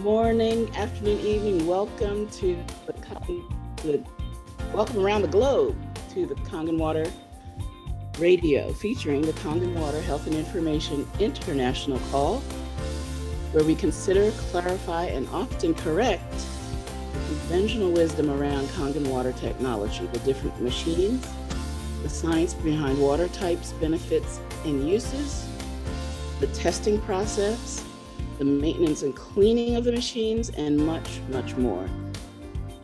Morning, afternoon, evening. Welcome to welcome around the globe to the Kangen Water Radio, featuring the Kangen Water Health and Information International Call, where we consider, clarify, and often correct the conventional wisdom around Kangen water technology, the different machines, the science behind water types, benefits, and uses, the testing process, the maintenance and cleaning of the machines, and much, much more.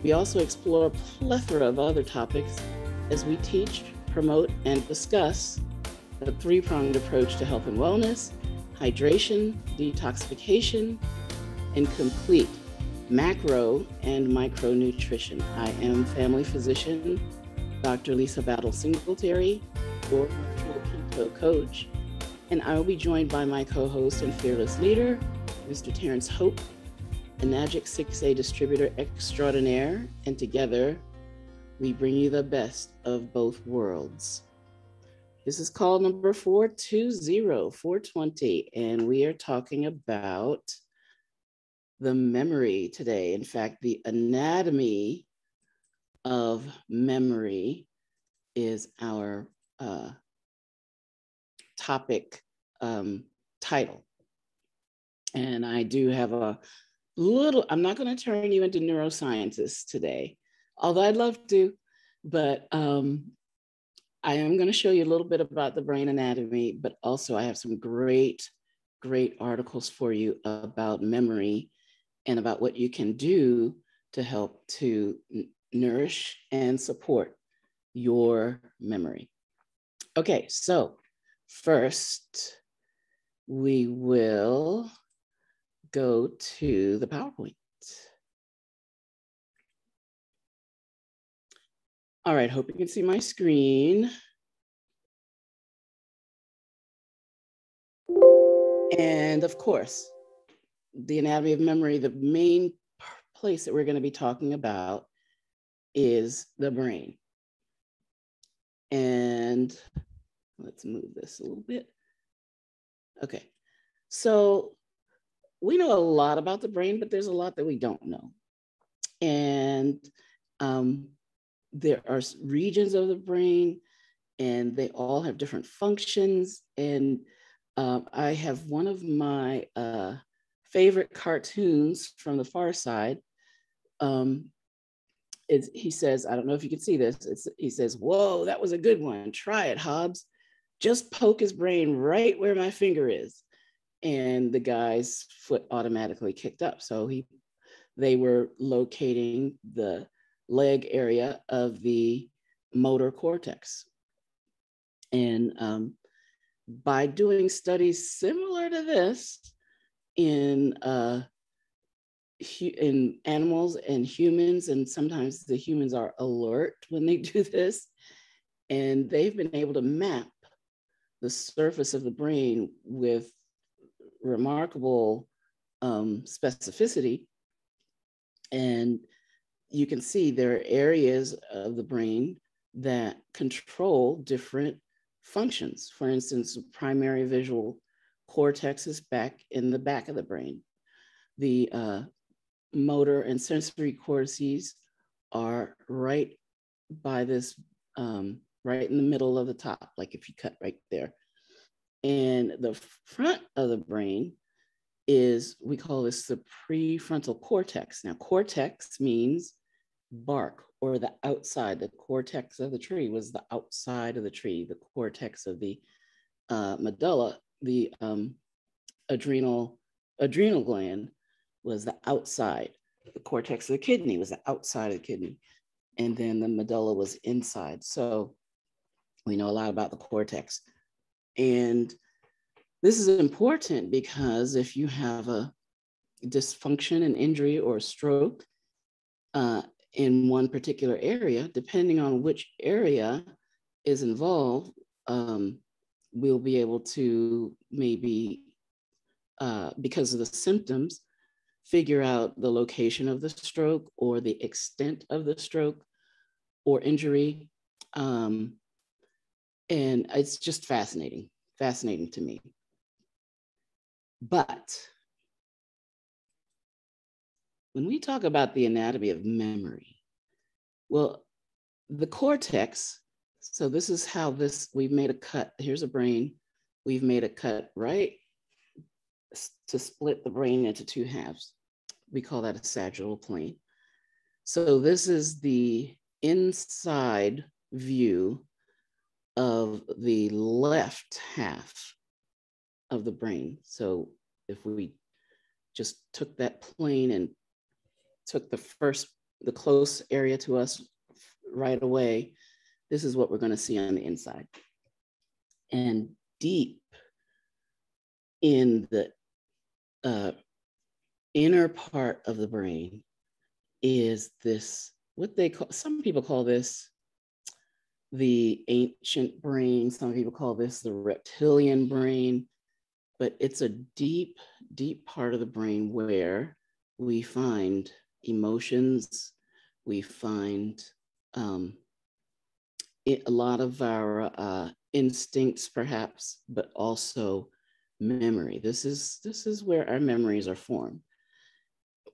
We also explore a plethora of other topics as we teach, promote, and discuss the three-pronged approach to health and wellness, hydration, detoxification, and complete macro and micronutrition. I am family physician, Dr. Lisa Battle Singletary, your virtual keto coach, and I will be joined by my co-host and fearless leader, Mr. Terrence Hope, a Magic 6A distributor extraordinaire, and together we bring you the best of both worlds. This is call number 420, and we are talking about the memory today. In fact, the anatomy of memory is our topic title. And I do have a little, I'm not going to turn you into neuroscientists today, although I'd love to, but I am going to show you a little bit about the brain anatomy, but also I have some great articles for you about memory and about what you can do to help to nourish and support your memory. Okay, so first we will go to the PowerPoint. All right, hope you can see my screen. And of course, the anatomy of memory, the main place that we're going to be talking about is the brain. And let's move this a little bit. Okay, so we know a lot about the brain, but there's a lot that we don't know. And there are regions of the brain, and they all have different functions. And I have one of my favorite cartoons from the Far Side. He says, I don't know if you can see this. He says, "Whoa, that was a good one. Try it, Hobbs. Just poke his brain right where my finger is." And the guy's foot automatically kicked up. So they were locating the leg area of the motor cortex. And by doing studies similar to this in animals and humans, and sometimes the humans are alert when they do this, and they've been able to map the surface of the brain with remarkable specificity. And you can see there are areas of the brain that control different functions. For instance, primary visual cortex is back in the back of the brain. The motor and sensory cortices are right by this, right in the middle of the top, like if you cut right there. And the front of the brain is, we call this the prefrontal cortex. Now, cortex means bark, or the outside. The cortex of the tree was the outside of the tree. The cortex of the medulla, the adrenal gland, was the outside. The cortex of the kidney was the outside of the kidney. And then the medulla was inside. So we know a lot about the cortex. And this is important because if you have a dysfunction, an injury, or a stroke in one particular area, depending on which area is involved, we'll be able to maybe, because of the symptoms, figure out the location of the stroke or the extent of the stroke or injury. And it's just fascinating to me. But when we talk about the anatomy of memory, well, the cortex, so this is how we've made a cut. Here's a brain. We've made a cut right to split the brain into two halves. We call that a sagittal plane. So this is the inside view of the left half of the brain. So if we just took that plane and took the close area to us right away, this is what we're going to see on the inside. And deep in the inner part of the brain is this, what they call, some people call this the ancient brain, some people call this the reptilian brain, but it's a deep, deep part of the brain where we find emotions, we find a lot of our instincts perhaps, but also memory. This is where our memories are formed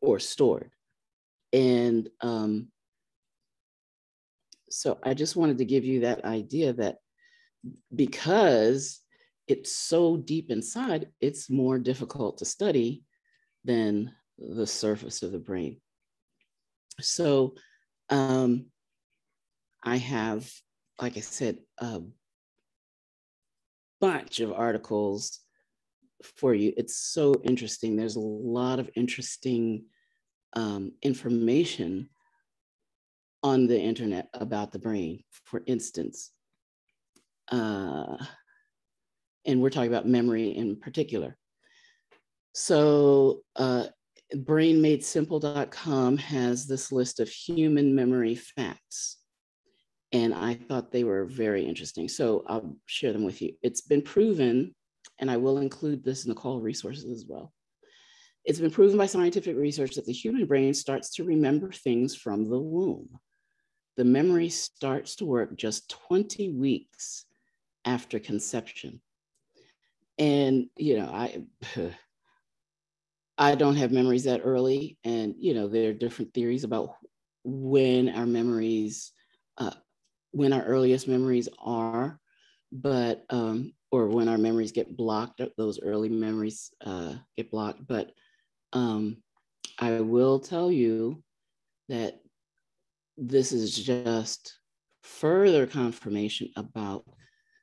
or stored. And so I just wanted to give you that idea that because it's so deep inside, it's more difficult to study than the surface of the brain. So I have, like I said, a bunch of articles for you. It's so interesting. There's a lot of interesting information on the internet about the brain, for instance. And we're talking about memory in particular. So brainmadesimple.com has this list of human memory facts. And I thought they were very interesting. So I'll share them with you. It's been proven, and I will include this in the call resources as well. It's been proven by scientific research that the human brain starts to remember things from the womb. The memory starts to work just 20 weeks after conception. And, you know, I don't have memories that early. And, you know, there are different theories about when our memories, when our earliest memories are, but, or when our memories get blocked, those early memories get blocked. But I will tell you that this is just further confirmation about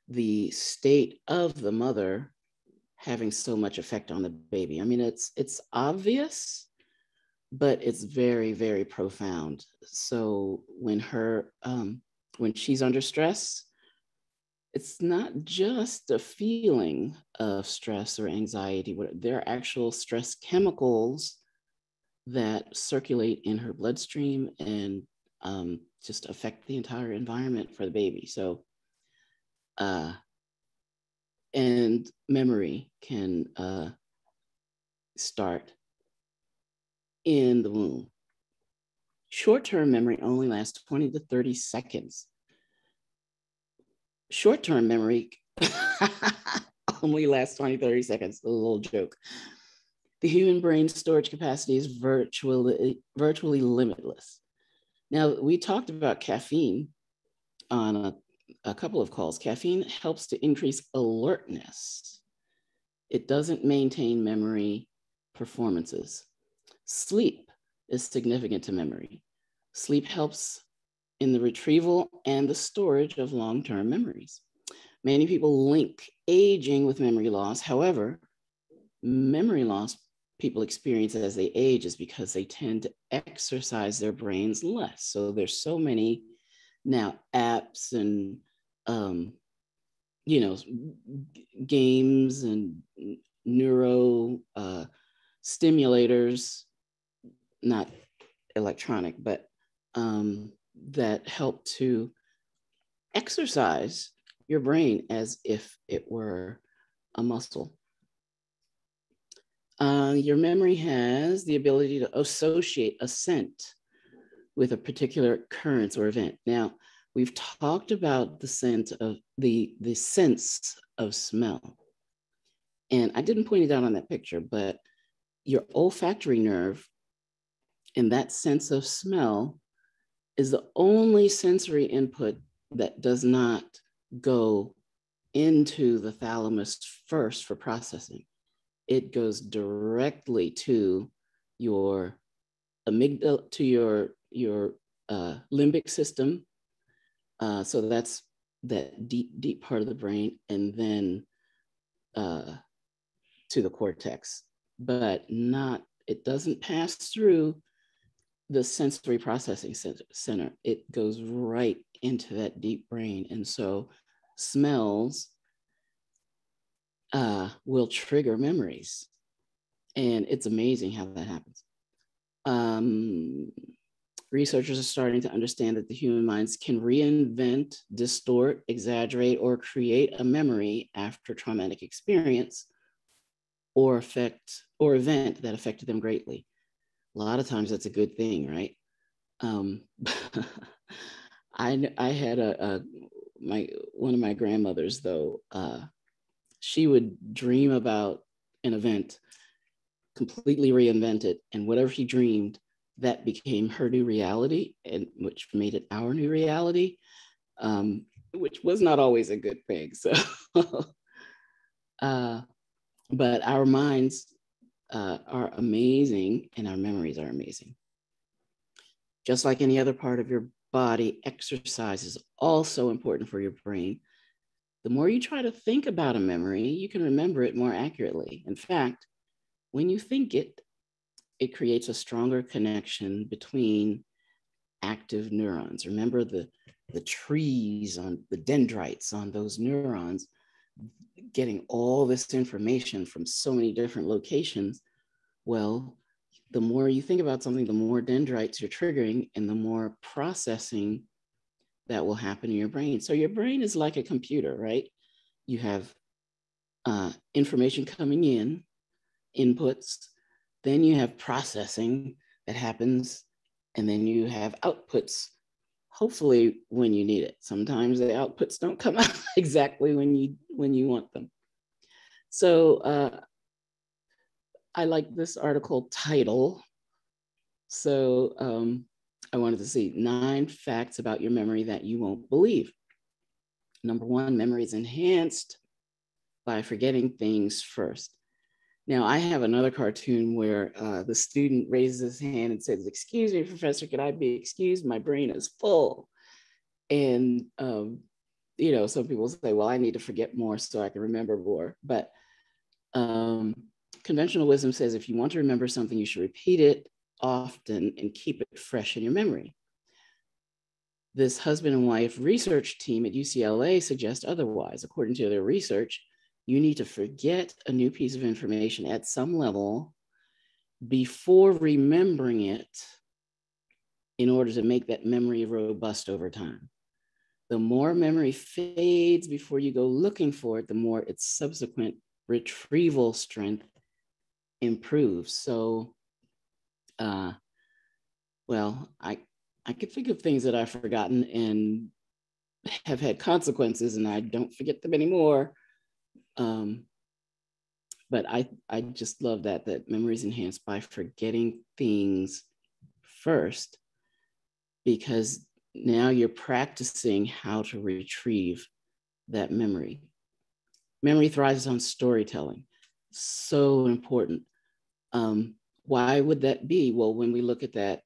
the state of the mother having so much effect on the baby. I mean, it's obvious, but it's very, very profound. So when she's under stress, it's not just a feeling of stress or anxiety. There are actual stress chemicals that circulate in her bloodstream and just affect the entire environment for the baby. So, and memory can start in the womb. Short-term memory only lasts 20 to 30 seconds. Short-term memory only lasts 20, 30 seconds, a little joke. The human brain's storage capacity is virtually limitless. Now, we talked about caffeine on a couple of calls. Caffeine helps to increase alertness. It doesn't maintain memory performances. Sleep is significant to memory. Sleep helps in the retrieval and the storage of long-term memories. Many people link aging with memory loss. However, memory loss people experience as they age is because they tend to exercise their brains less. So there's so many now apps and you know, games and neuro stimulators, not electronic, but that help to exercise your brain as if it were a muscle. Your memory has the ability to associate a scent with a particular occurrence or event. Now, we've talked about the sense of the sense of smell. And I didn't point it out on that picture, but your olfactory nerve And that sense of smell is the only sensory input that does not go into the thalamus first for processing. It goes directly to your amygdala, to your limbic system. So that's that deep part of the brain, and then to the cortex, but it doesn't pass through the sensory processing center. It goes right into that deep brain. And so smells will trigger memories. And it's amazing how that happens. Researchers are starting to understand that the human minds can reinvent, distort, exaggerate, or create a memory after traumatic experience or event that affected them greatly. A lot of times that's a good thing, right? I had one of my grandmothers, though, she would dream about an event, completely reinvent it, and whatever she dreamed, that became her new reality, and which made it our new reality, which was not always a good thing. So, but our minds are amazing, and our memories are amazing. Just like any other part of your body, exercise is also important for your brain. The more you try to think about a memory, you can remember it more accurately. In fact, when you think it, it creates a stronger connection between active neurons. Remember the trees on the dendrites on those neurons, getting all this information from so many different locations. Well, the more you think about something, the more dendrites you're triggering, and the more processing that will happen in your brain. So your brain is like a computer, right? You have information coming in, inputs, then you have processing that happens, and then you have outputs, hopefully when you need it. Sometimes the outputs don't come out exactly when you want them. So I like this article title. So I wanted to see 9 facts about your memory that you won't believe. Number 1, memory is enhanced by forgetting things first. Now, I have another cartoon where the student raises his hand and says, "Excuse me, professor, could I be excused? My brain is full." And, some people say, well, I need to forget more so I can remember more. But conventional wisdom says if you want to remember something, you should repeat it often and keep it fresh in your memory. This husband and wife research team at UCLA suggests otherwise. According to their research, you need to forget a new piece of information at some level before remembering it in order to make that memory robust over time. The more memory fades before you go looking for it, the more its subsequent retrieval strength improves. So, I could think of things that I've forgotten and have had consequences, and I don't forget them anymore. But I just love that memory is enhanced by forgetting things first, because now you're practicing how to retrieve that memory. Memory thrives on storytelling. So important. Why would that be? Well, when we look at that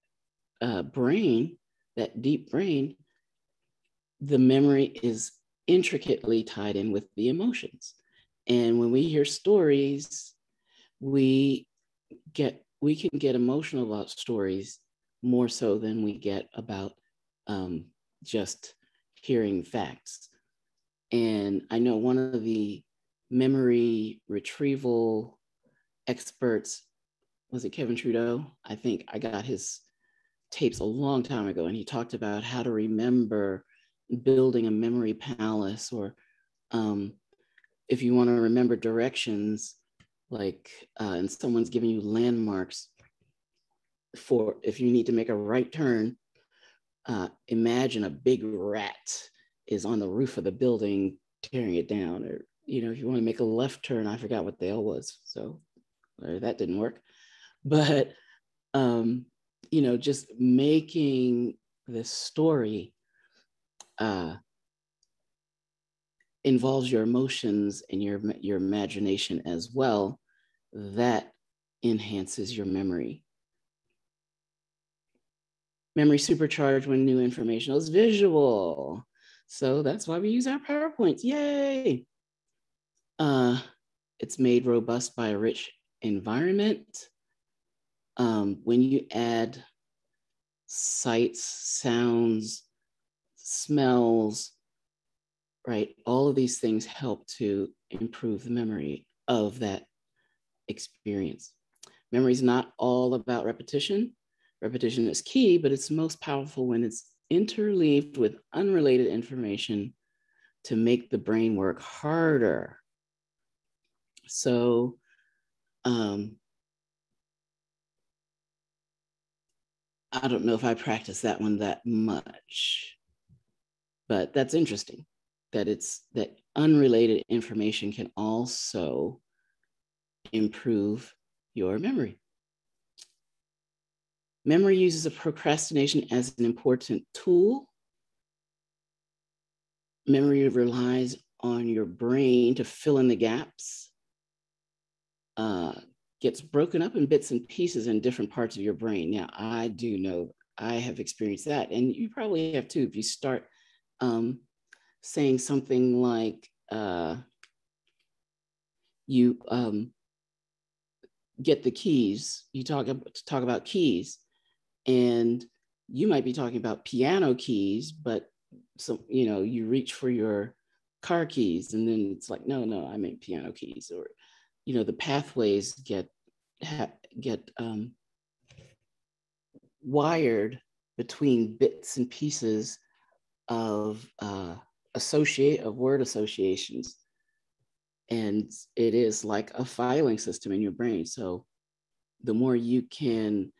brain, that deep brain, the memory is intricately tied in with the emotions. And when we hear stories, we can get emotional about stories more so than we get about just hearing facts. And I know one of the memory retrieval experts, was it Kevin Trudeau? I think I got his tapes a long time ago, and he talked about how to remember building a memory palace, or if you want to remember directions, like and someone's giving you landmarks for if you need to make a right turn, imagine a big rat is on the roof of the building tearing it down. Or if you want to make a left turn, I forgot what the L was, so that didn't work. But just making this story involves your emotions and your imagination as well. That enhances your memory. Memory supercharged when new information is visual. So that's why we use our PowerPoints. Yay! It's made robust by a rich environment. When you add sights, sounds, smells, right? All of these things help to improve the memory of that experience. Memory is not all about repetition. Repetition is key, but it's most powerful when it's interleaved with unrelated information to make the brain work harder. So, I don't know if I practice that one that much, but that's interesting that unrelated information can also improve your memory. Memory uses a procrastination as an important tool. Memory relies on your brain to fill in the gaps. Gets broken up in bits and pieces in different parts of your brain. Now, I do know I have experienced that, and you probably have too. If you start saying something like you get the keys, you talk about keys, and you might be talking about piano keys, but you reach for your car keys, and then it's like, no, I meant piano keys, or the pathways get wired between bits and pieces of word associations, and it is like a filing system in your brain. So the more you can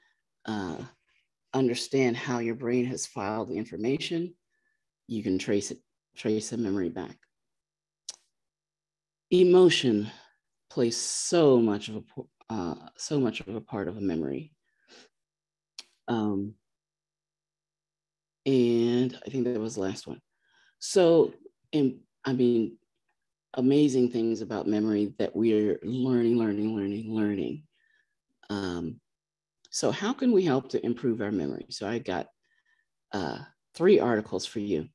understand how your brain has filed the information, you can trace the memory back. Emotion plays so much of a part of a memory. And I think that was the last one. So, amazing things about memory that we're learning. So how can we help to improve our memory? So I got 3 articles for you.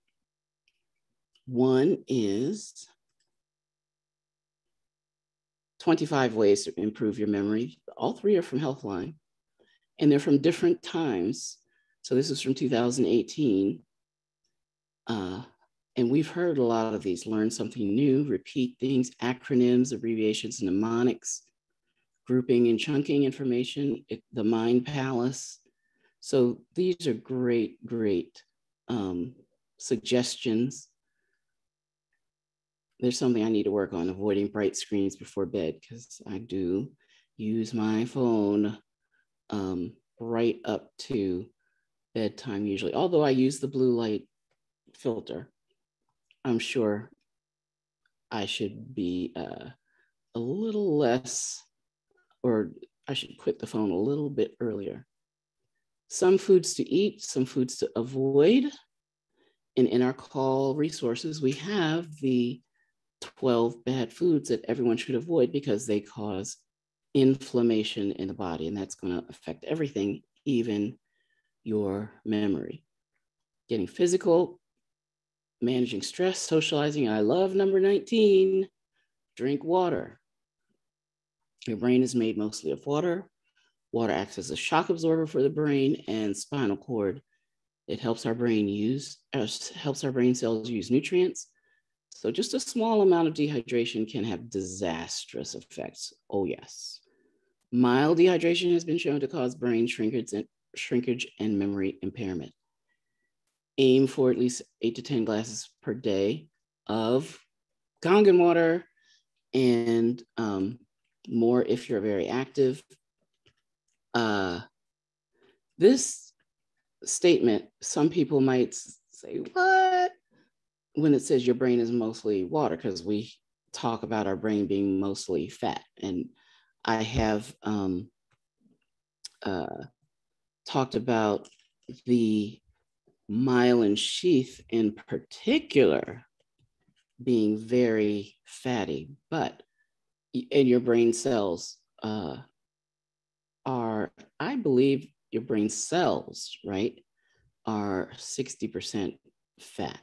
One is 25 ways to improve your memory. All 3 are from Healthline, and they're from different times. So this is from 2018. And we've heard a lot of these: learn something new, repeat things, acronyms, abbreviations, mnemonics, grouping and chunking information, the mind palace. So these are great suggestions. There's something I need to work on, avoiding bright screens before bed, because I do use my phone right up to bedtime usually. Although I use the blue light filter, I'm sure I should be a little less, or I should quit the phone a little bit earlier. Some foods to eat, some foods to avoid. And in our call resources, we have the 12 bad foods that everyone should avoid because they cause inflammation in the body, and that's going to affect everything, even your memory. Getting physical, managing stress, socializing. I love number 19, drink water. Your brain is made mostly of water. Water acts as a shock absorber for the brain and spinal cord. It helps our brain cells use nutrients. So just a small amount of dehydration can have disastrous effects. Oh yes. Mild dehydration has been shown to cause brain shrinkage and memory impairment. Aim for at least 8 to 10 glasses per day of Kangen water, and more if you're very active. This statement, some people might say, what? When it says your brain is mostly water, because we talk about our brain being mostly fat. And I have talked about the myelin sheath in particular being very fatty, but in your brain cells are, I believe your brain cells, right, are 60% fat.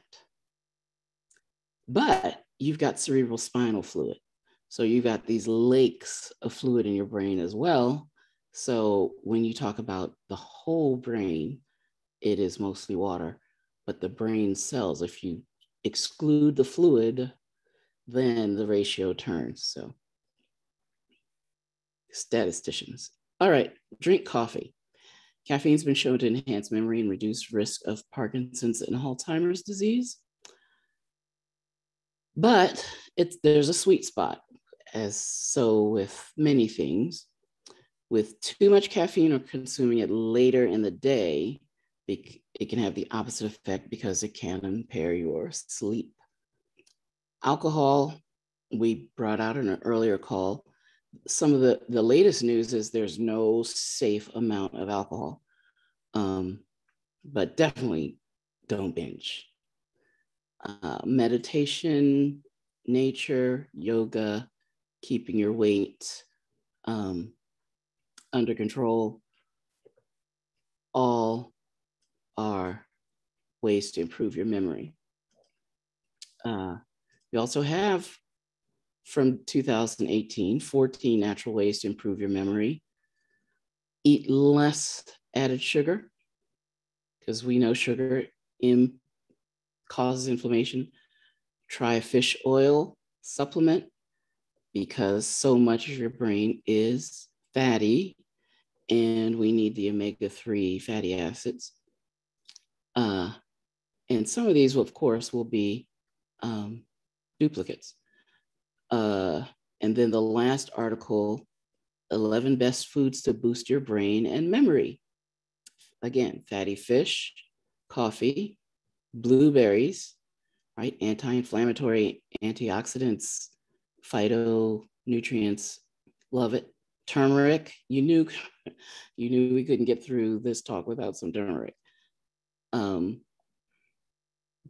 But you've got cerebral spinal fluid. So you've got these lakes of fluid in your brain as well. So when you talk about the whole brain, it is mostly water, but the brain cells, if you exclude the fluid, then the ratio turns. So statisticians. All right, drink coffee. Caffeine's been shown to enhance memory and reduce risk of Parkinson's and Alzheimer's disease. But there's a sweet spot, as so with many things. With too much caffeine or consuming it later in the day, it can have the opposite effect because it can impair your sleep. Alcohol, we brought out in an earlier call. Some of the latest news is there's no safe amount of alcohol, but definitely don't binge. Meditation, nature, yoga, keeping your weight under control, all are ways to improve your memory. We also have, from 2018, 14 natural ways to improve your memory. Eat less added sugar, because we know sugar causes inflammation. Try a fish oil supplement, because so much of your brain is fatty and we need the omega-3 fatty acids. And some of these, of course, will be duplicates. And then the last article, 11 best foods to boost your brain and memory. Again, fatty fish, coffee, blueberries, right? Anti-inflammatory, antioxidants, phytonutrients, love it. Turmeric, you knew we couldn't get through this talk without some turmeric.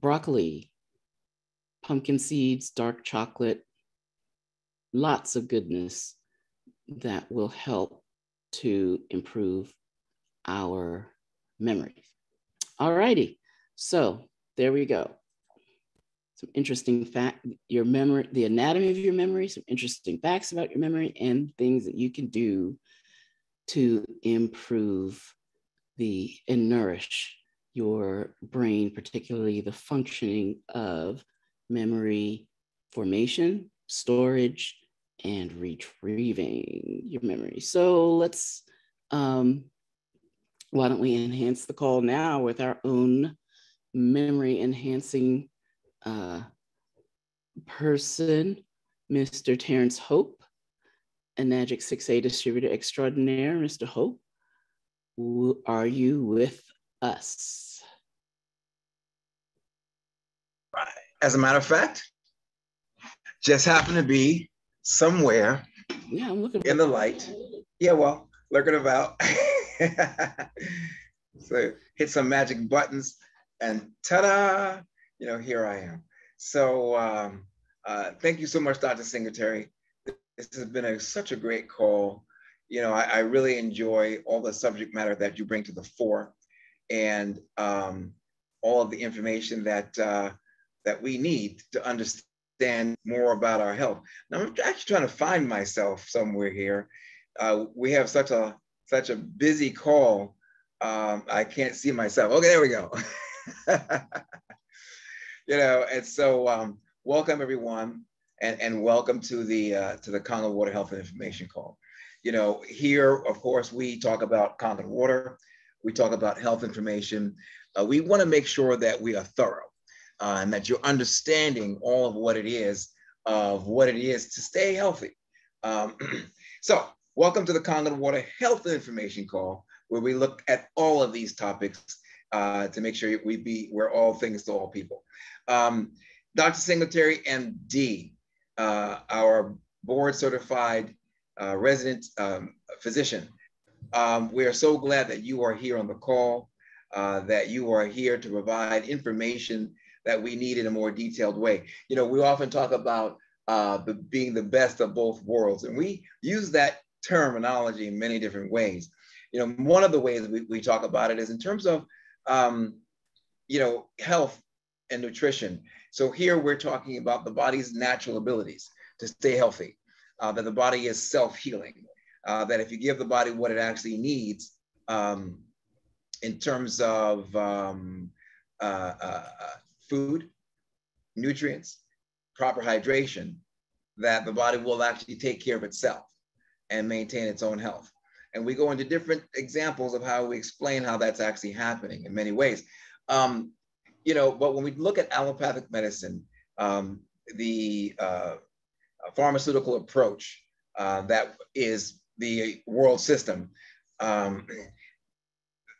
Broccoli, pumpkin seeds, dark chocolate, lots of goodness that will help to improve our memory. All righty, so there we go. Some interesting fact, your memory, the anatomy of your memory, some interesting facts about your memory, and things that you can do to improve and nourish your brain, particularly the functioning of memory formation, storage, and retrieving your memory. So let's, why don't we enhance the call now with our own memory enhancing person, Mr. Terrence Hope, Enagic 6A distributor extraordinaire. Mr. Hope, are you with us? As a matter of fact, just happened to be somewhere I'm looking in the light. Yeah, well, lurking about. So hit some magic buttons and ta-da, here I am. So thank you so much, Dr. Singletary. This has been such a great call. I really enjoy all the subject matter that you bring to the fore, and all of the information that we need to understand more about our health. Now, I'm actually trying to find myself somewhere here. We have such a busy call. I can't see myself. Okay, there we go. And so welcome everyone, and welcome to the Kangen Water Health and Information Call. Here, of course, we talk about Kangen water. We talk about health information. We want to make sure that we are thorough and that you're understanding all of what it is to stay healthy. So welcome to the Kangen Water Health and Information Call, where we look at all of these topics to make sure we're all things to all people. Dr. Singletary, MD, our board certified resident physician, We are so glad that you are here on the call, that you are here to provide information that we need in a more detailed way. You know, we often talk about being the best of both worlds, and we use that terminology in many different ways. You know, one of the ways we talk about it is in terms of, you know, health and nutrition. So here we're talking about the body's natural abilities to stay healthy, that the body is self-healing, that if you give the body what it actually needs in terms of food, nutrients, proper hydration, that the body will actually take care of itself and maintain its own health. And we go into different examples of how we explain how that's actually happening in many ways. You know, but when we look at allopathic medicine, the pharmaceutical approach that is the world system,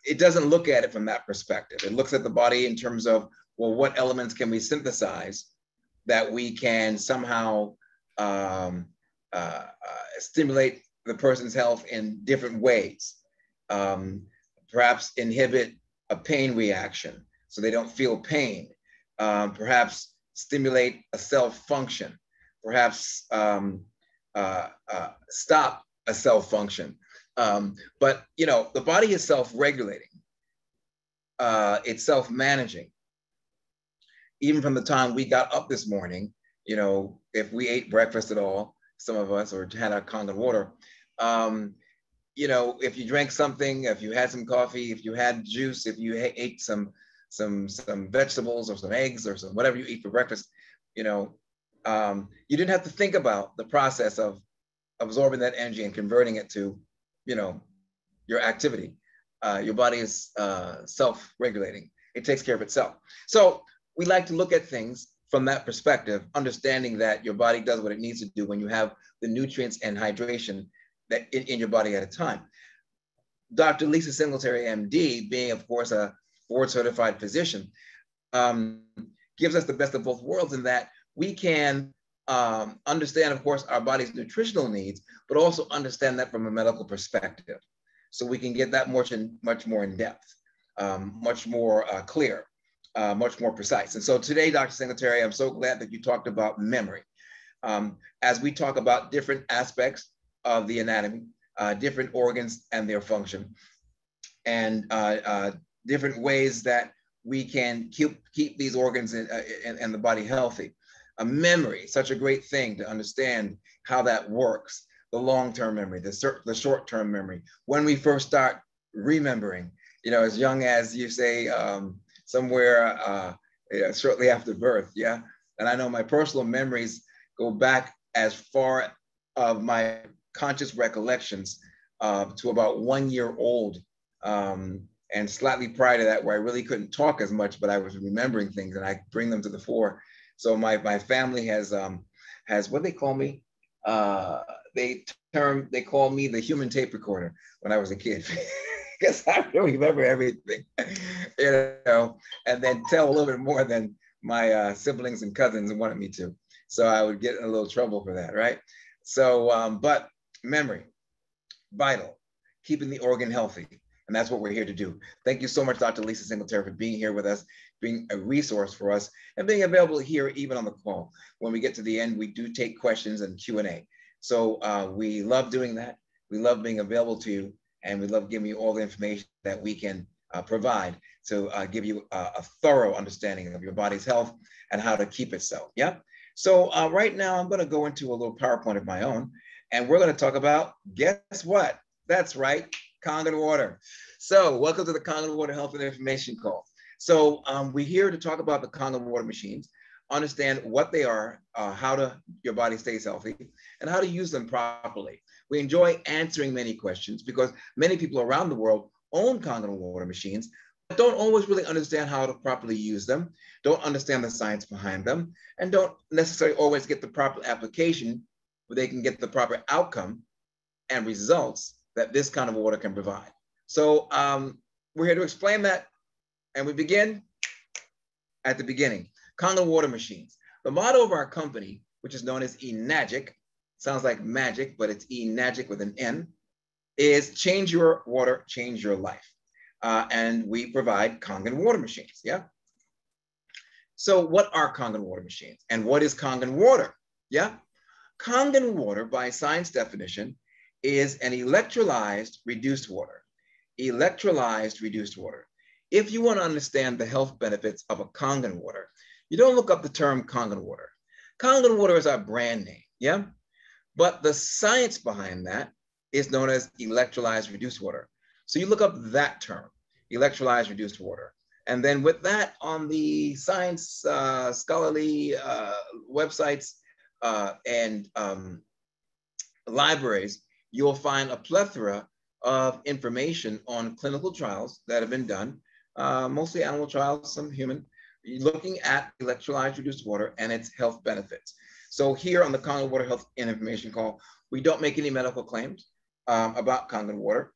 it doesn't look at it from that perspective. It looks at the body in terms of, well, what elements can we synthesize that we can somehow stimulate the person's health in different ways, perhaps inhibit a pain reaction so they don't feel pain, perhaps stimulate a cell function, perhaps stop a cell function. But you know, the body is self-regulating, it's self-managing. Even from the time we got up this morning, you know, if we ate breakfast at all, some of us, or had our Kangen water, you know, if you drank something, if you had some coffee, if you had juice, if you ate some vegetables or some eggs or some whatever you eat for breakfast, you know, you didn't have to think about the process of absorbing that energy and converting it to, you know, your activity. Your body is self-regulating. It takes care of itself. So we like to look at things from that perspective, understanding that your body does what it needs to do when you have the nutrients and hydration that in your body at a time. Dr. Lisa Singletary, MD, being of course a board certified physician, gives us the best of both worlds in that we can understand, of course, our body's nutritional needs, but also understand that from a medical perspective. So we can get that much more in depth, much more clear, much more precise. And so today, Dr. Singletary, I'm so glad that you talked about memory. As we talk about different aspects of the anatomy, different organs and their function, and different ways that we can keep these organs and the body healthy. Memory, such a great thing to understand how that works. The long-term memory, the short-term memory. When we first start remembering, you know, as young as you say, somewhere shortly after birth, yeah. And I know my personal memories go back as far of my conscious recollections to about 1 year old, and slightly prior to that, where I really couldn't talk as much, but I was remembering things and I bring them to the fore. So my family has what they call me. They call me the human tape recorder when I was a kid, because I don't remember everything, you know, and then tell a little bit more than my siblings and cousins wanted me to. So I would get in a little trouble for that, right? So, but memory, vital, keeping the organ healthy. And that's what we're here to do. Thank you so much, Dr. Lisa Singletary, for being here with us, being a resource for us, and being available here even on the call. When we get to the end, we do take questions and Q&A. So we love doing that. We love being available to you, and we love giving you all the information that we can provide to give you a thorough understanding of your body's health and how to keep it so, yeah? So right now, I'm gonna go into a little PowerPoint of my own, and we're gonna talk about, guess what? That's right, Kangen water. So welcome to the Kangen Water Health and Information Call. So we're here to talk about the Kangen water machines, understand what they are, how your body stays healthy, and how to use them properly. We enjoy answering many questions because many people around the world own Kangen water machines, but don't always really understand how to properly use them, don't understand the science behind them, and don't necessarily always get the proper application where they can get the proper outcome and results that this kind of water can provide. So we're here to explain that, and we begin at the beginning. Kangen water machines. The motto of our company, which is known as eNagic, sounds like magic, but it's eNagic with an N, is change your water, change your life. And we provide Kangen water machines, yeah? So what are Kangen water machines? And what is Kangen water? Yeah? Kangen water, by science definition, is an electrolyzed reduced water. Electrolyzed reduced water. If you want to understand the health benefits of a Kangen water, you don't look up the term Kangen water. Kangen water is our brand name, yeah? But the science behind that is known as electrolyzed reduced water. So you look up that term, electrolyzed reduced water. And then with that, on the science scholarly websites and libraries, you'll find a plethora of information on clinical trials that have been done, mostly animal trials, some human, looking at electrolyzed reduced water and its health benefits. So here on the Kangen Water Health and Information Call, we don't make any medical claims about Kangen water.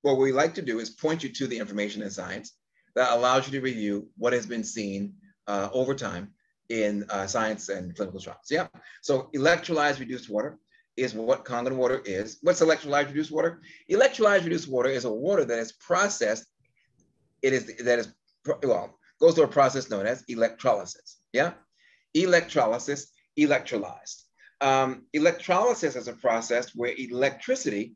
What we like to do is point you to the information and science that allows you to review what has been seen over time in science and clinical trials. Yeah. So electrolyzed reduced water is what Kangen water is. What's electrolyzed reduced water? Electrolyzed reduced water is a water that is processed. Goes through a process known as electrolysis. Yeah. Electrolysis, electrolyzed. Electrolysis is a process where electricity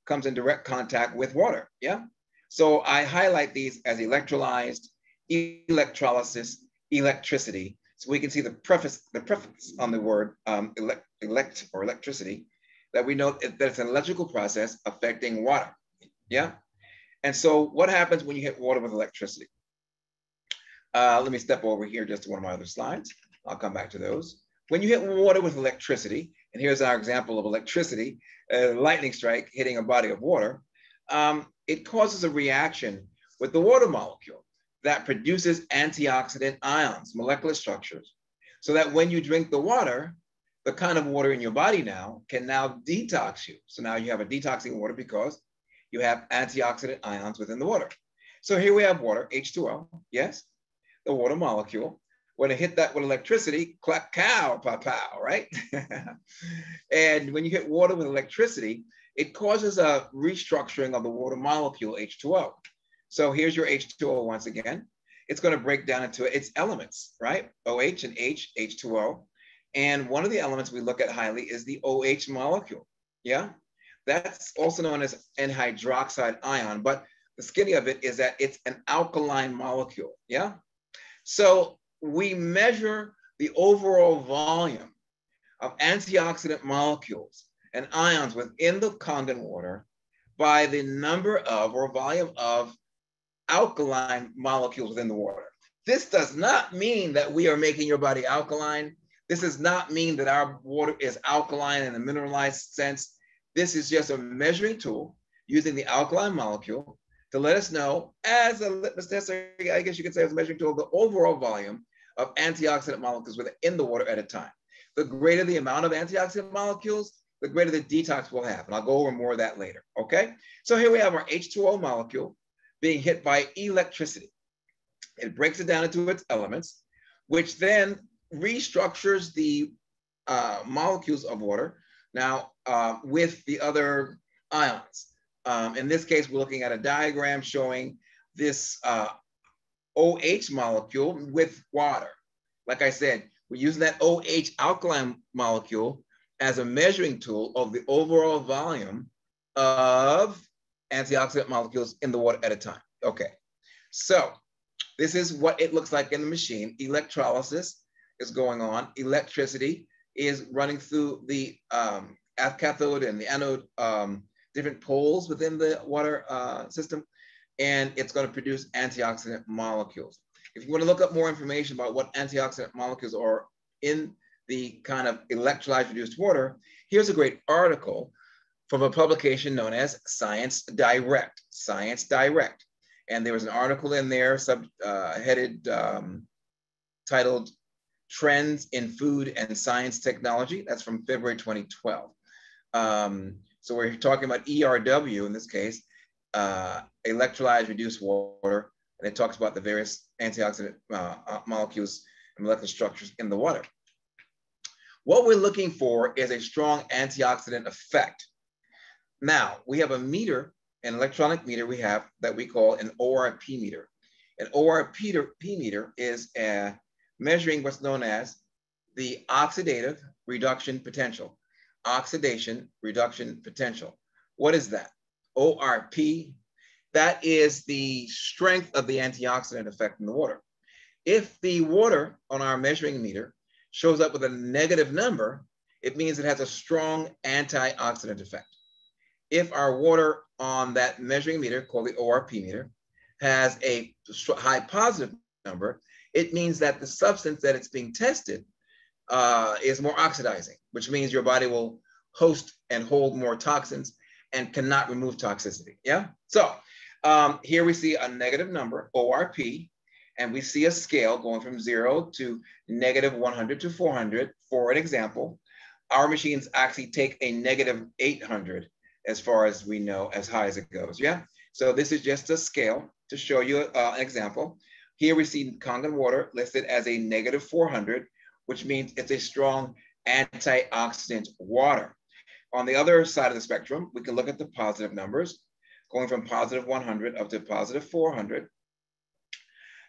comes in direct contact with water. Yeah. So I highlight these as electrolyzed, electrolysis, electricity. So we can see the preface on the word elect or electricity, that we know that it's an electrical process affecting water. Yeah. And so what happens when you hit water with electricity? Let me step over here just to one of my other slides. I'll come back to those. When you hit water with electricity, and here's our example of electricity, a lightning strike hitting a body of water, it causes a reaction with the water molecule that produces antioxidant ions, molecular structures, so that when you drink the water, the kind of water in your body now can now detox you. So now you have a detoxing water because you have antioxidant ions within the water. So here we have water, H2O, yes, the water molecule. When it hit that with electricity, clack, cow, pow, pow, right? And when you hit water with electricity, it causes a restructuring of the water molecule, H2O. So here's your H2O once again. It's going to break down into its elements, right? OH and H, H2O. And one of the elements we look at highly is the OH molecule, yeah? That's also known as an hydroxide ion, but the skinny of it is that it's an alkaline molecule, yeah? So we measure the overall volume of antioxidant molecules and ions within the Kangen water by the number of or volume of alkaline molecules within the water. This does not mean that we are making your body alkaline. This does not mean that our water is alkaline in a mineralized sense. This is just a measuring tool using the alkaline molecule to let us know, as a litmus test, I guess you could say as a measuring tool, the overall volume of antioxidant molecules within the water at a time. The greater the amount of antioxidant molecules, the greater the detox we'll have. And I'll go over more of that later, okay? So here we have our H2O molecule being hit by electricity. It breaks it down into its elements, which then restructures the molecules of water now with the other ions. In this case, we're looking at a diagram showing this OH molecule with water. Like I said, we're using that OH alkaline molecule as a measuring tool of the overall volume of antioxidant molecules in the water at a time. Okay, so this is what it looks like in the machine. Electrolysis is going on. Electricity is running through the cathode and the anode, different poles within the water system, and it's going to produce antioxidant molecules. If you want to look up more information about what antioxidant molecules are in the kind of electrolyzed reduced water, here's a great article from a publication known as Science Direct. Science Direct. And there was an article in there headed, titled Trends in Food and Science Technology. That's from February 2012. So we're talking about ERW in this case, electrolyzed reduced water, and it talks about the various antioxidant molecules and molecular structures in the water. What we're looking for is a strong antioxidant effect. Now, we have a meter, an electronic meter we have that we call an ORP meter. An ORP meter is measuring what's known as the oxidative reduction potential. Oxidation reduction potential. What is that? ORP, that is the strength of the antioxidant effect in the water. If the water on our measuring meter shows up with a negative number, it means it has a strong antioxidant effect. If our water on that measuring meter, called the ORP meter, has a high positive number, it means that the substance that it's being tested is more oxidizing, which means your body will host and hold more toxins and cannot remove toxicity. Yeah. So here we see a negative number, ORP, and we see a scale going from 0 to negative 100 to 400. For an example, our machines actually take a negative 800 as far as we know, as high as it goes. Yeah. So this is just a scale to show you an example. Here we see Kangen water listed as a negative 400, which means it's a strong antioxidant water. On the other side of the spectrum, we can look at the positive numbers, going from positive 100 up to positive 400.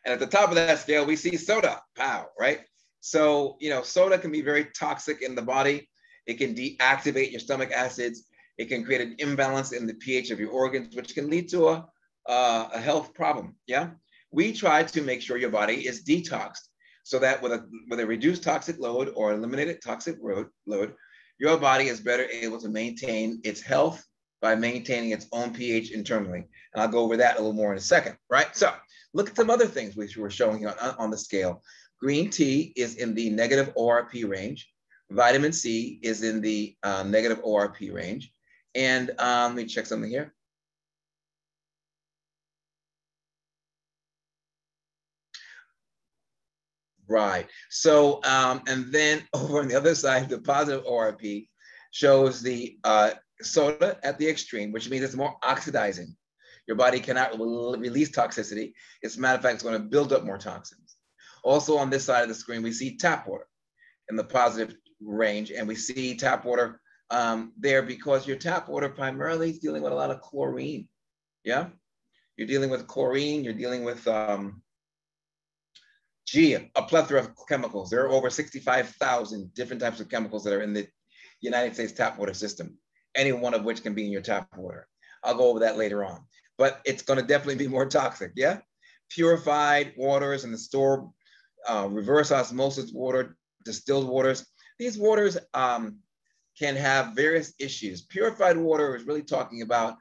And at the top of that scale, we see soda, pow, right? So, you know, soda can be very toxic in the body. It can deactivate your stomach acids. It can create an imbalance in the pH of your organs, which can lead to a health problem, yeah? We try to make sure your body is detoxed so that with a reduced toxic load or eliminated toxic load, your body is better able to maintain its health by maintaining its own pH internally. And I'll go over that a little more in a second, right? So look at some other things which we're showing here on the scale. Green tea is in the negative ORP range. Vitamin C is in the negative ORP range. And let me check something here. Right. So, and then over on the other side, the positive ORP shows the soda at the extreme, which means it's more oxidizing. Your body cannot release toxicity. As a matter of fact, it's going to build up more toxins. Also on this side of the screen, we see tap water in the positive range, and we see tap water there because your tap water primarily is dealing with a lot of chlorine. Yeah, you're dealing with chlorine. You're dealing with a plethora of chemicals. There are over 65,000 different types of chemicals that are in the United States tap water system, any one of which can be in your tap water. I'll go over that later on, but it's going to definitely be more toxic. Yeah, purified waters and the store reverse osmosis water, distilled waters. These waters can have various issues. Purified water is really talking about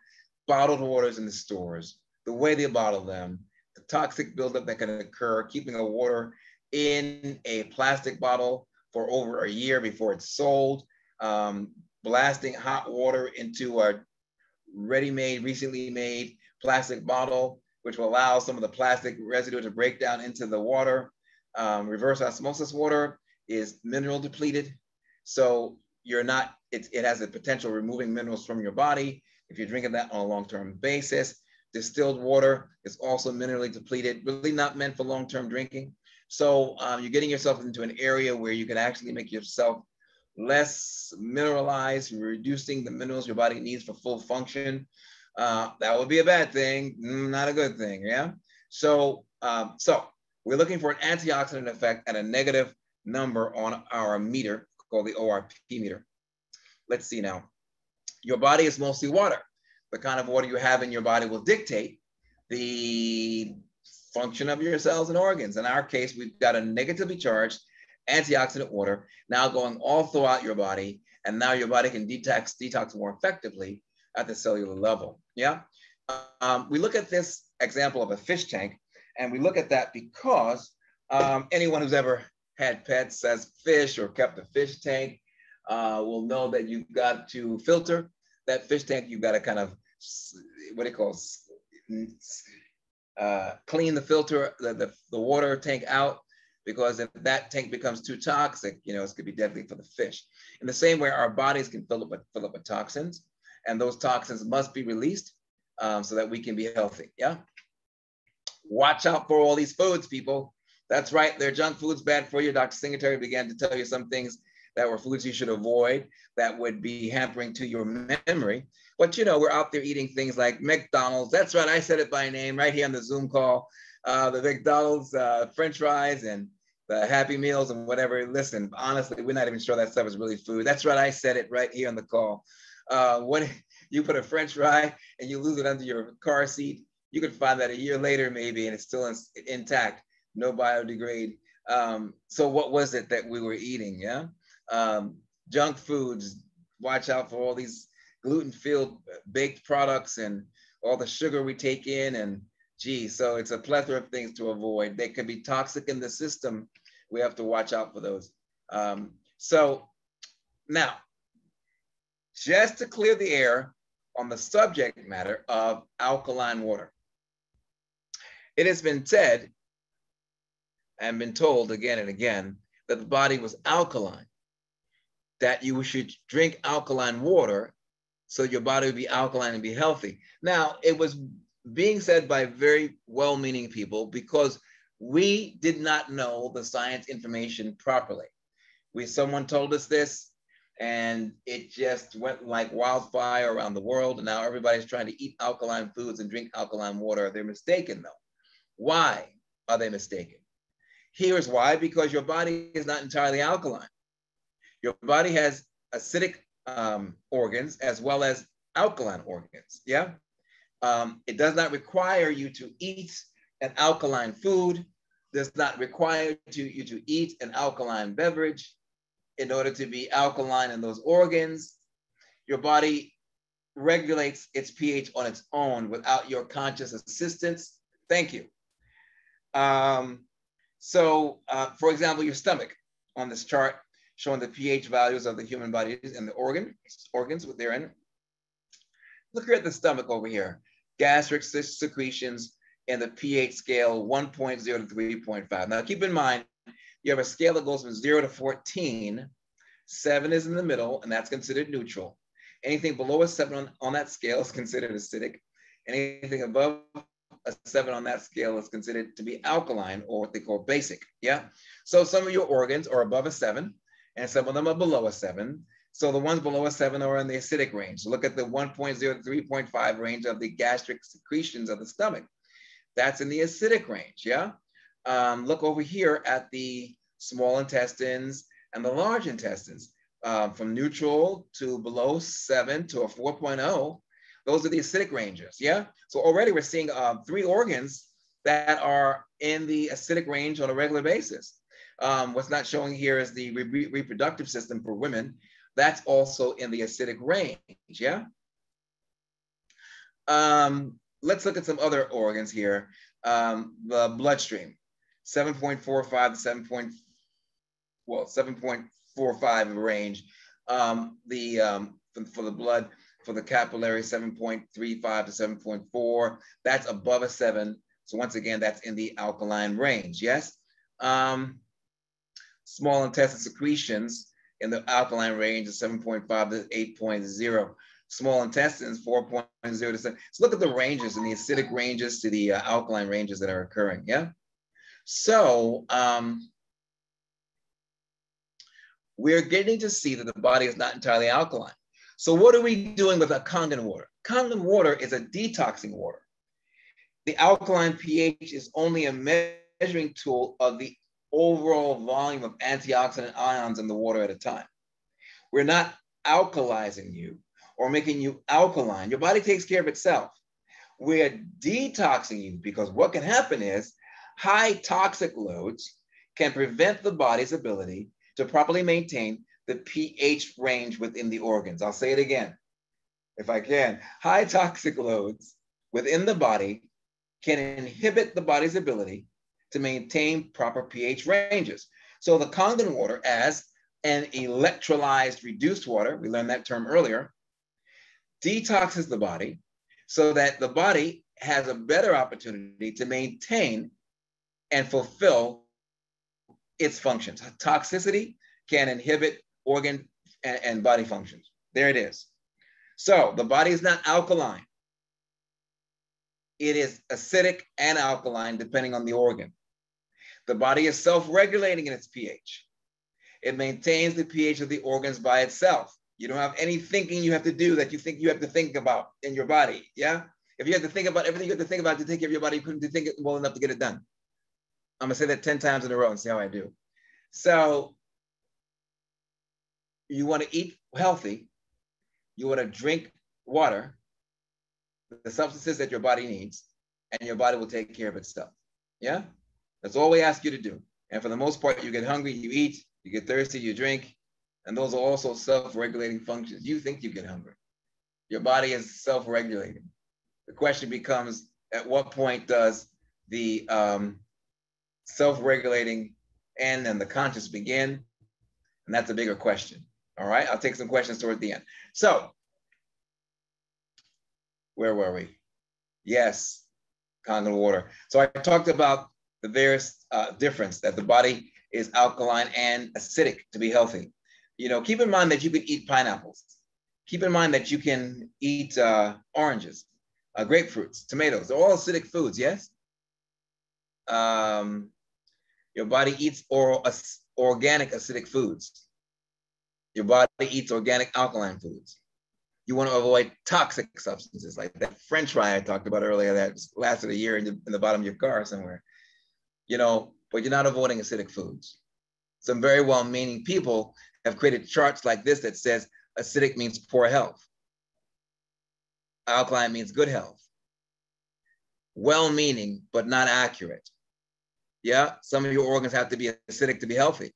bottled waters in the stores, the way they bottle them, the toxic buildup that can occur, keeping a water in a plastic bottle for over a year before it's sold, blasting hot water into a ready-made, recently made plastic bottle, which will allow some of the plastic residue to break down into the water. Reverse osmosis water is mineral depleted. So it has the potential of removing minerals from your body if you're drinking that on a long-term basis. Distilled water is also minerally depleted, really not meant for long-term drinking. So you're getting yourself into an area where you can actually make yourself less mineralized, reducing the minerals your body needs for full function. That would be a bad thing, not a good thing, yeah? So we're looking for an antioxidant effect at a negative number on our meter called the ORP meter. Let's see now. Your body is mostly water. The kind of water you have in your body will dictate the function of your cells and organs. In our case, we've got a negatively charged antioxidant water now going all throughout your body, and now your body can detox more effectively at the cellular level. Yeah. We look at this example of a fish tank, and we look at that because anyone who's ever had pets as fish or kept a fish tank will know that you've got to filter that fish tank. You've got to kind of, clean the filter, the water tank out, because if that tank becomes too toxic, you know, it's going to be deadly for the fish. In the same way, our bodies can fill up with toxins, and those toxins must be released so that we can be healthy. Yeah. Watch out for all these foods, people. That's right. They're junk foods, bad for you. Dr. Singletary began to tell you some things that were foods you should avoid, that would be hampering to your memory. But you know, we're out there eating things like McDonald's. That's right, I said it by name right here on the Zoom call. The McDonald's French fries and the Happy Meals and whatever. Listen, honestly, we're not even sure that stuff is really food. That's right, I said it right here on the call. When you put a French fry and you lose it under your car seat, you could find that a year later maybe, and it's still intact, no biodegrade. So what was it that we were eating? Yeah, junk foods. Watch out for all these gluten-filled baked products and all the sugar we take in, and geez, so it's a plethora of things to avoid. They can be toxic in the system. We have to watch out for those. So now, just to clear the air on the subject matter of alkaline water, it has been said and been told again and again that the body was alkaline, that you should drink alkaline water so your body would be alkaline and be healthy. Now, it was being said by very well-meaning people because we did not know the science information properly. Someone told us this, and it just went like wildfire around the world, and now everybody's trying to eat alkaline foods and drink alkaline water. They're mistaken, though. Why are they mistaken? Here's why: because your body is not entirely alkaline. Your body has acidic organs as well as alkaline organs. Yeah. It does not require you to eat an alkaline food, does not require you to eat an alkaline beverage in order to be alkaline in those organs. Your body regulates its pH on its own without your conscious assistance. Thank you. For example, your stomach on this chart showing the pH values of the human body and the organs what they're in. Look here at the stomach over here. Gastric secretions in the pH scale 1.0 to 3.5. Now keep in mind, you have a scale that goes from 0 to 14. 7 is in the middle, and that's considered neutral. Anything below a 7 on that scale is considered acidic. Anything above a 7 on that scale is considered to be alkaline, or what they call basic. Yeah. So some of your organs are above a 7, and some of them are below a 7. So the ones below a 7 are in the acidic range. So look at the 1.0 to 3.5 range of the gastric secretions of the stomach. That's in the acidic range. Yeah. Look over here at the small intestines and the large intestines, from neutral to below 7 to a 4.0. Those are the acidic ranges. Yeah. So already we're seeing 3 organs that are in the acidic range on a regular basis. What's not showing here is the reproductive system for women. That's also in the acidic range. Yeah. Let's look at some other organs here. The bloodstream, 7.45 to 7.45 range. For the blood, for the capillary, 7.35 to 7.4. That's above a 7. So once again, that's in the alkaline range. Yes. Small intestine secretions in the alkaline range is 7.5 to 8.0. Small intestines, 4.0 to 7. So look at the ranges and the acidic ranges to the alkaline ranges that are occurring. Yeah. So we're getting to see that the body is not entirely alkaline. So what are we doing with our Kangen water? Kangen water is a detoxing water. The alkaline pH is only a measuring tool of the overall volume of antioxidant ions in the water at a time. We're not alkalizing you or making you alkaline. Your body takes care of itself. We're detoxing you because what can happen is high toxic loads can prevent the body's ability to properly maintain the pH range within the organs. I'll say it again, if I can. High toxic loads within the body can inhibit the body's ability to maintain proper pH ranges. So the Kangen water, as an electrolyzed reduced water, we learned that term earlier, detoxes the body so that the body has a better opportunity to maintain and fulfill its functions. Toxicity can inhibit organ and body functions. There it is. So the body is not alkaline. It is acidic and alkaline depending on the organ. The body is self-regulating in its pH. It maintains the pH of the organs by itself. You don't have any thinking you have to do that you think you have to think about in your body. Yeah. If you have to think about everything you have to think about to take care of your body, you couldn't think it well enough to get it done. I'm gonna say that 10 times in a row and see how I do. So you want to eat healthy. You want to drink water, the substances that your body needs, and your body will take care of itself. Yeah. That's all we ask you to do. And for the most part, you get hungry, you eat, you get thirsty, you drink. And those are also self-regulating functions. You think you get hungry. Your body is self-regulating. The question becomes, at what point does the self-regulating and then the conscious begin? And that's a bigger question. All right, I'll take some questions toward the end. So, where were we? Yes, Kangen water. So I talked about the various difference that the body is alkaline and acidic to be healthy. You know, keep in mind that you can eat pineapples. Keep in mind that you can eat oranges, grapefruits, tomatoes. They're all acidic foods, yes? Your body eats organic acidic foods. Your body eats organic alkaline foods. You want to avoid toxic substances like that French fry I talked about earlier that lasted a year in the bottom of your car somewhere. You know, but you're not avoiding acidic foods. Some very well-meaning people have created charts like this that says acidic means poor health. Alkaline means good health. Well-meaning, but not accurate. Yeah, some of your organs have to be acidic to be healthy.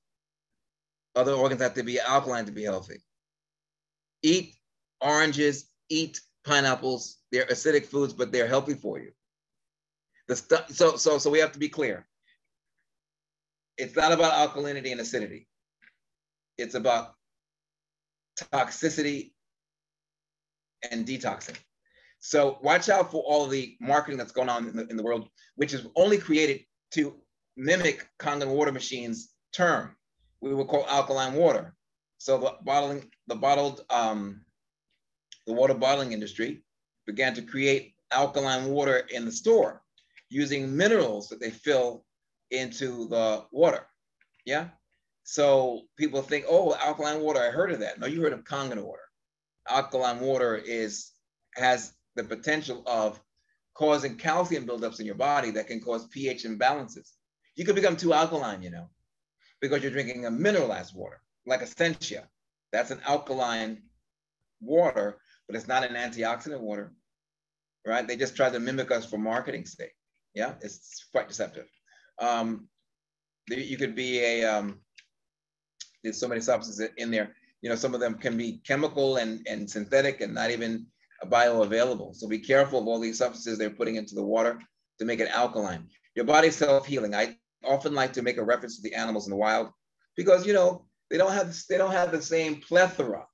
Other organs have to be alkaline to be healthy. Eat oranges, eat pineapples. They're acidic foods, but they're healthy for you. So we have to be clear. It's not about alkalinity and acidity. It's about toxicity and detoxing. So watch out for all the marketing that's going on in the world, which is only created to mimic Kangen water machines term. We will call alkaline water. So the water bottling industry began to create alkaline water in the store using minerals that they fill into the water. Yeah. So people think, oh, alkaline water, I heard of that. No, you heard of Kangen water. Alkaline water has the potential of causing calcium buildups in your body that can cause pH imbalances. You could become too alkaline, you know, because you're drinking a mineralized water, like Essentia. That's an alkaline water, but it's not an antioxidant water, right? They just try to mimic us for marketing sake. Yeah, it's quite deceptive. You could be there's so many substances in there. You know, some of them can be chemical and synthetic and not even bioavailable. So be careful of all these substances they're putting into the water to make it alkaline. Your body's self-healing. I often like to make a reference to the animals in the wild because, you know, they don't have the same plethora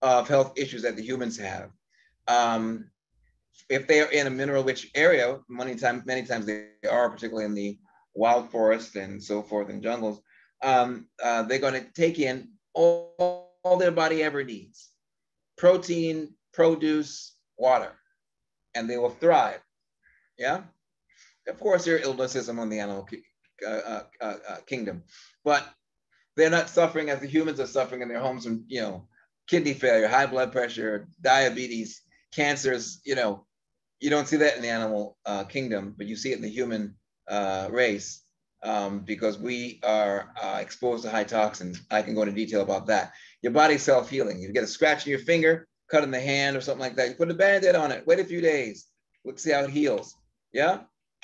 of health issues that the humans have. If they are in a mineral-rich area, many times they are, particularly in the wild forest and so forth in jungles, they're going to take in all their body ever needs: protein, produce, water, and they will thrive. Yeah. Of course, there are illnesses among the animal kingdom, but they're not suffering as the humans are suffering in their homes from, you know, kidney failure, high blood pressure, diabetes, cancers. You know, you don't see that in the animal kingdom, but you see it in the human race because we are exposed to high toxins. I can go into detail about that. Your body's self-healing. You get a scratch in your finger, cut in the hand or something like that. You put a Band-Aid on it, wait a few days, let's see how it heals. Yeah.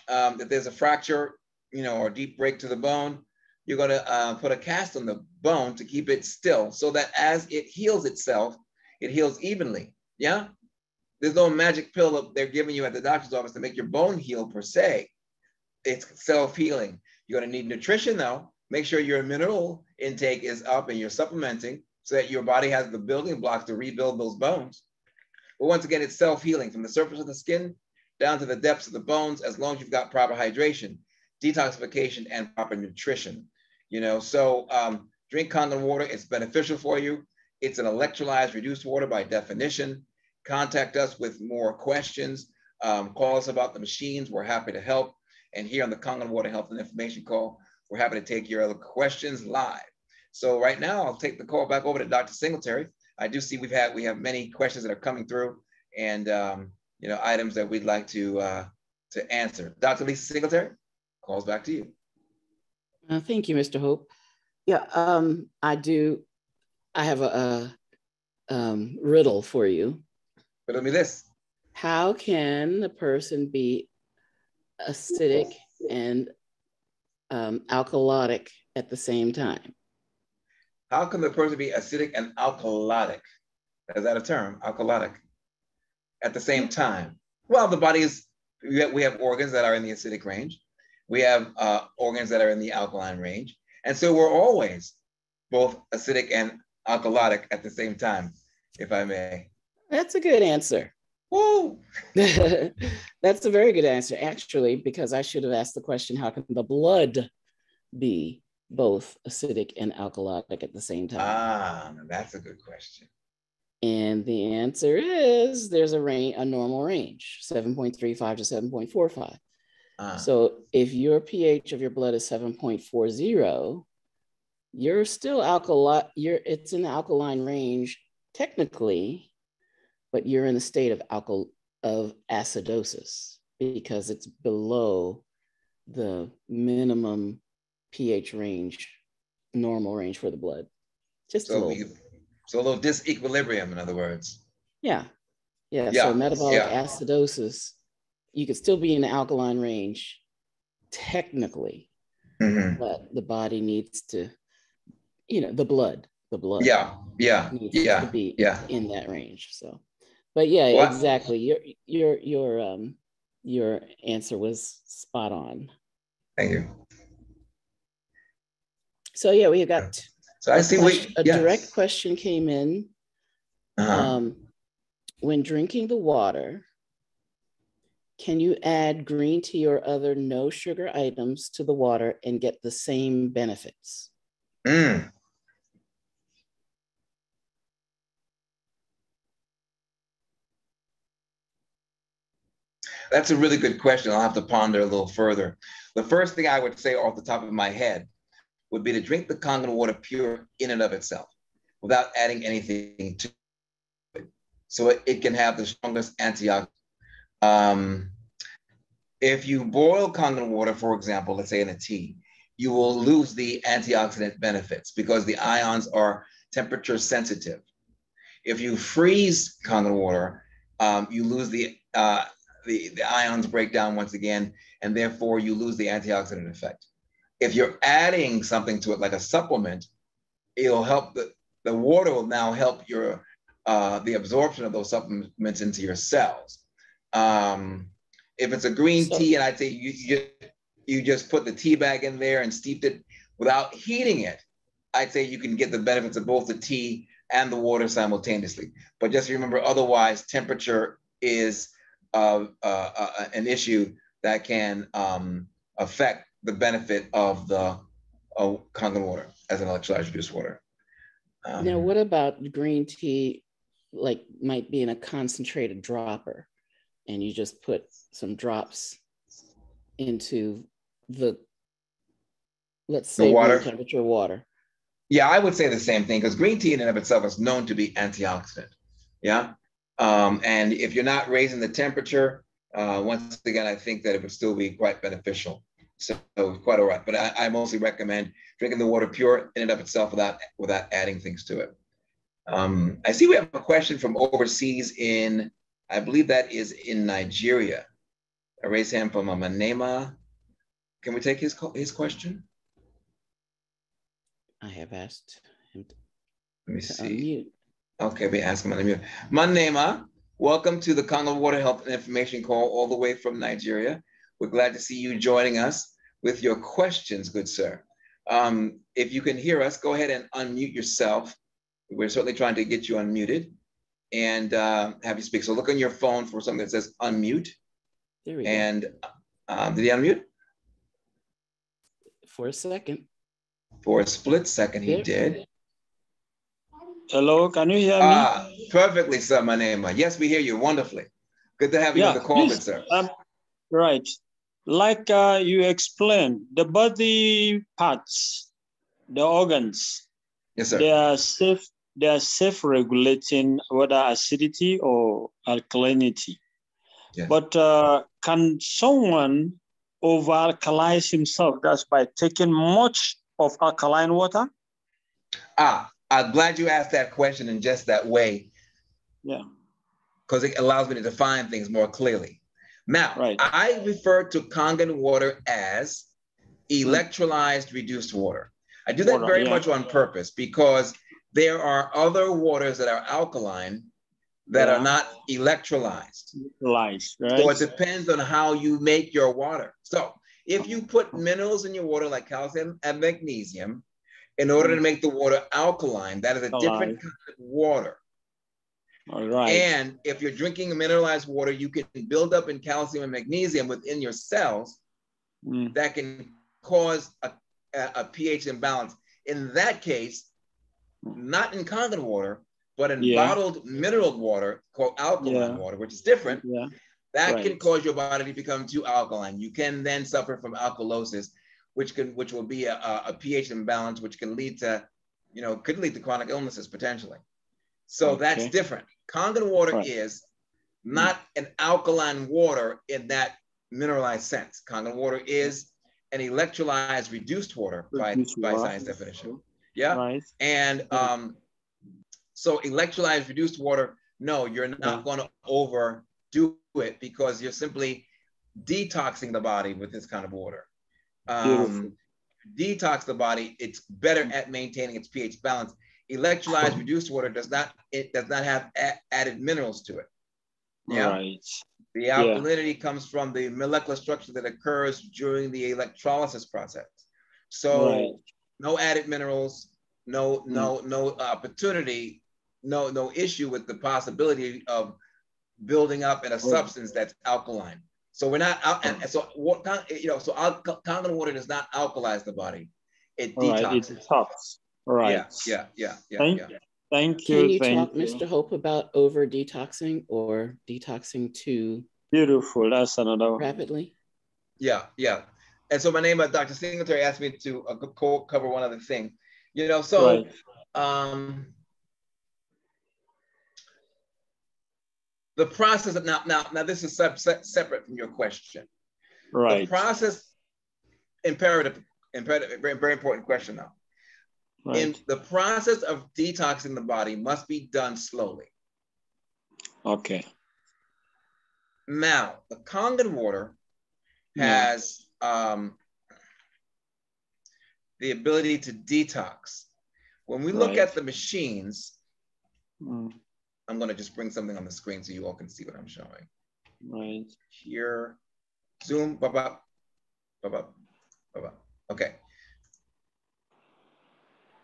If there's a fracture, you know, or deep break to the bone, you're going to put a cast on the bone to keep it still so that as it heals itself, it heals evenly. Yeah. There's no magic pill that they're giving you at the doctor's office to make your bone heal per se. It's self-healing. You're going to need nutrition though. Make sure your mineral intake is up and you're supplementing so that your body has the building blocks to rebuild those bones. But once again, it's self-healing from the surface of the skin down to the depths of the bones, as long as you've got proper hydration, detoxification, and proper nutrition. You know, so drink Kangen water. It's beneficial for you. It's an electrolyzed, reduced water by definition. Contact us with more questions. Call us about the machines. We're happy to help. And here on the Kangen Water Health and Information Call, we're happy to take your other questions live. So right now, I'll take the call back over to Dr. Singletary. I do see we have many questions that are coming through, and items that we'd like to answer. Dr. Lisa Singletary, calls back to you. Thank you, Mr. Hope. Yeah, I have a riddle for you. Riddle me this. How can a person be acidic and alkalotic at the same time? How can the person be acidic and alkalotic? Is that a term, alkalotic? At the same time? Well, the body is, we have organs that are in the acidic range. We have organs that are in the alkaline range. And so we're always both acidic and alkalotic at the same time, if I may. That's a good answer. Woo! That's a very good answer, actually, because I should have asked the question, how can the blood be both acidic and alkalotic at the same time? Ah, that's a good question. And the answer is there's a normal range, 7.35 to 7.45. So if your pH of your blood is 7.40, you're still it's in the alkaline range technically, but you're in a state of acidosis because it's below the minimum pH range, normal range for the blood. Just a little. So a little disequilibrium, in other words. Yeah. So metabolic acidosis, you could still be in the alkaline range technically, but the body needs to, the blood needs to be in that range. So, but exactly. Your answer was spot on. Thank you. So we got. So I see a direct question came in. When drinking the water, can you add green tea or other no sugar items to the water and get the same benefits? That's a really good question. I'll have to ponder a little further. The first thing I would say off the top of my head would be to drink the Kangen water pure in and of itself without adding anything to it. So it can have the strongest antioxidant. If you boil Kangen water, for example, let's say in a tea, you will lose the antioxidant benefits because the ions are temperature sensitive. If you freeze Kangen water, you lose the ions break down once again, and therefore you lose the antioxidant effect. If you're adding something to it, like a supplement, it'll help the water will now help your the absorption of those supplements into your cells. If it's a green tea, and I'd say you just put the tea bag in there and steeped it without heating it, I'd say you can get the benefits of both the tea and the water simultaneously. But just remember, otherwise, temperature is an issue that can affect the benefit of the Kangen water as an electrolyte-reduced water. Now, what about green tea, like might be in a concentrated dropper, and you just put some drops into the, let's say, room temperature water? Yeah, I would say the same thing, because green tea in and of itself is known to be antioxidant. Yeah. And if you're not raising the temperature, once again, I think that it would still be quite beneficial. So quite all right. But I mostly recommend drinking the water pure in and of itself without adding things to it. I see we have a question from overseas in, I believe that is in Nigeria. I raise hand from a Manema. Can we take his question? I have asked him to unmute. Okay, we ask him to unmute. Manema, welcome to the Kangen Water Health and Information Call all the way from Nigeria. We're glad to see you joining us with your questions, good sir. If you can hear us, go ahead and unmute yourself. We're certainly trying to get you unmuted and have you speak. So look on your phone for something that says unmute. There we go. And did he unmute? For a second. For a split second, he did. Hello, can you hear me? Perfectly, sir, Manema. Yes, we hear you wonderfully. Good to have you on the call, good sir. Right. Like you explained, the body parts, the organs, Yes, sir. They are self-regulating whether acidity or alkalinity. Yes. But can someone over-alkalize himself just by taking much of alkaline water? I'm glad you asked that question in just that way. Yeah. Because it allows me to define things more clearly. Now, right. I refer to Kangen water as electrolyzed reduced water. I do that very much on purpose because there are other waters that are alkaline that are not electrolyzed. Right. So it depends on how you make your water. So if you put minerals in your water like calcium and magnesium, in order to make the water alkaline, that is a different kind of water. All right. And if you're drinking mineralized water, you can build up in calcium and magnesium within your cells that can cause a pH imbalance. In that case, not in Kangen water, but in bottled mineral water called alkaline water, which is different, that can cause your body to become too alkaline. You can then suffer from alkalosis, which will be a pH imbalance, which can lead to, could lead to chronic illnesses potentially. So that's different. Kangen water is not an alkaline water in that mineralized sense. Kangen water is an electrolyzed reduced water by science definition. Yeah. Right. And so electrolyzed reduced water, no, you're not going to overdo it because you're simply detoxing the body with this kind of water. Detox the body, it's better at maintaining its pH balance. Electrolyzed reduced water does not have added minerals to it. Yeah. Right. The alkalinity comes from the molecular structure that occurs during the electrolysis process. So no added minerals, no opportunity, no issue with the possibility of building up in a substance that's alkaline. So we're not out, and so what Kangen water does not alkalize the body; it detoxes. It detox. Right. Yeah. Thank you. Can you talk, Mr. Hope, about over detoxing or detoxing too? Beautiful. That's another one. Rapidly. Yeah. And so my name, Dr. Singletary, asked me to cover one other thing. The process of now this is separate from your question. Right. The process, imperative, very important question now. Right. In the process of detoxing the body must be done slowly. Okay. Now, the Kangen water has the ability to detox. When we look at the machines, I'm going to just bring something on the screen so you all can see what I'm showing. Right. Here, zoom, okay.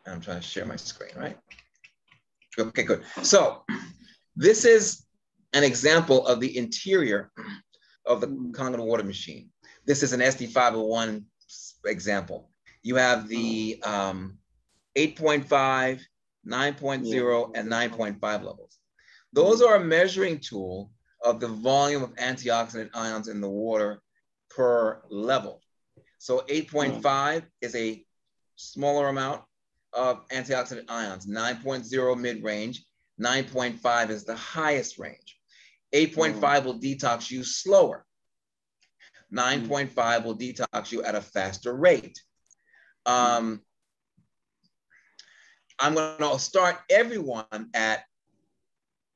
I'm trying to share my screen, right? Okay, good. So this is an example of the interior of the Kangen water machine. This is an SD501 example. You have the 8.5, 9.0, and 9.5 levels. Those are a measuring tool of the volume of antioxidant ions in the water per level. So 8.5 is a smaller amount of antioxidant ions, 9.0 mid-range, 9.5 is the highest range. 8.5 will detox you slower. 9.5 will detox you at a faster rate. I'm going to start everyone at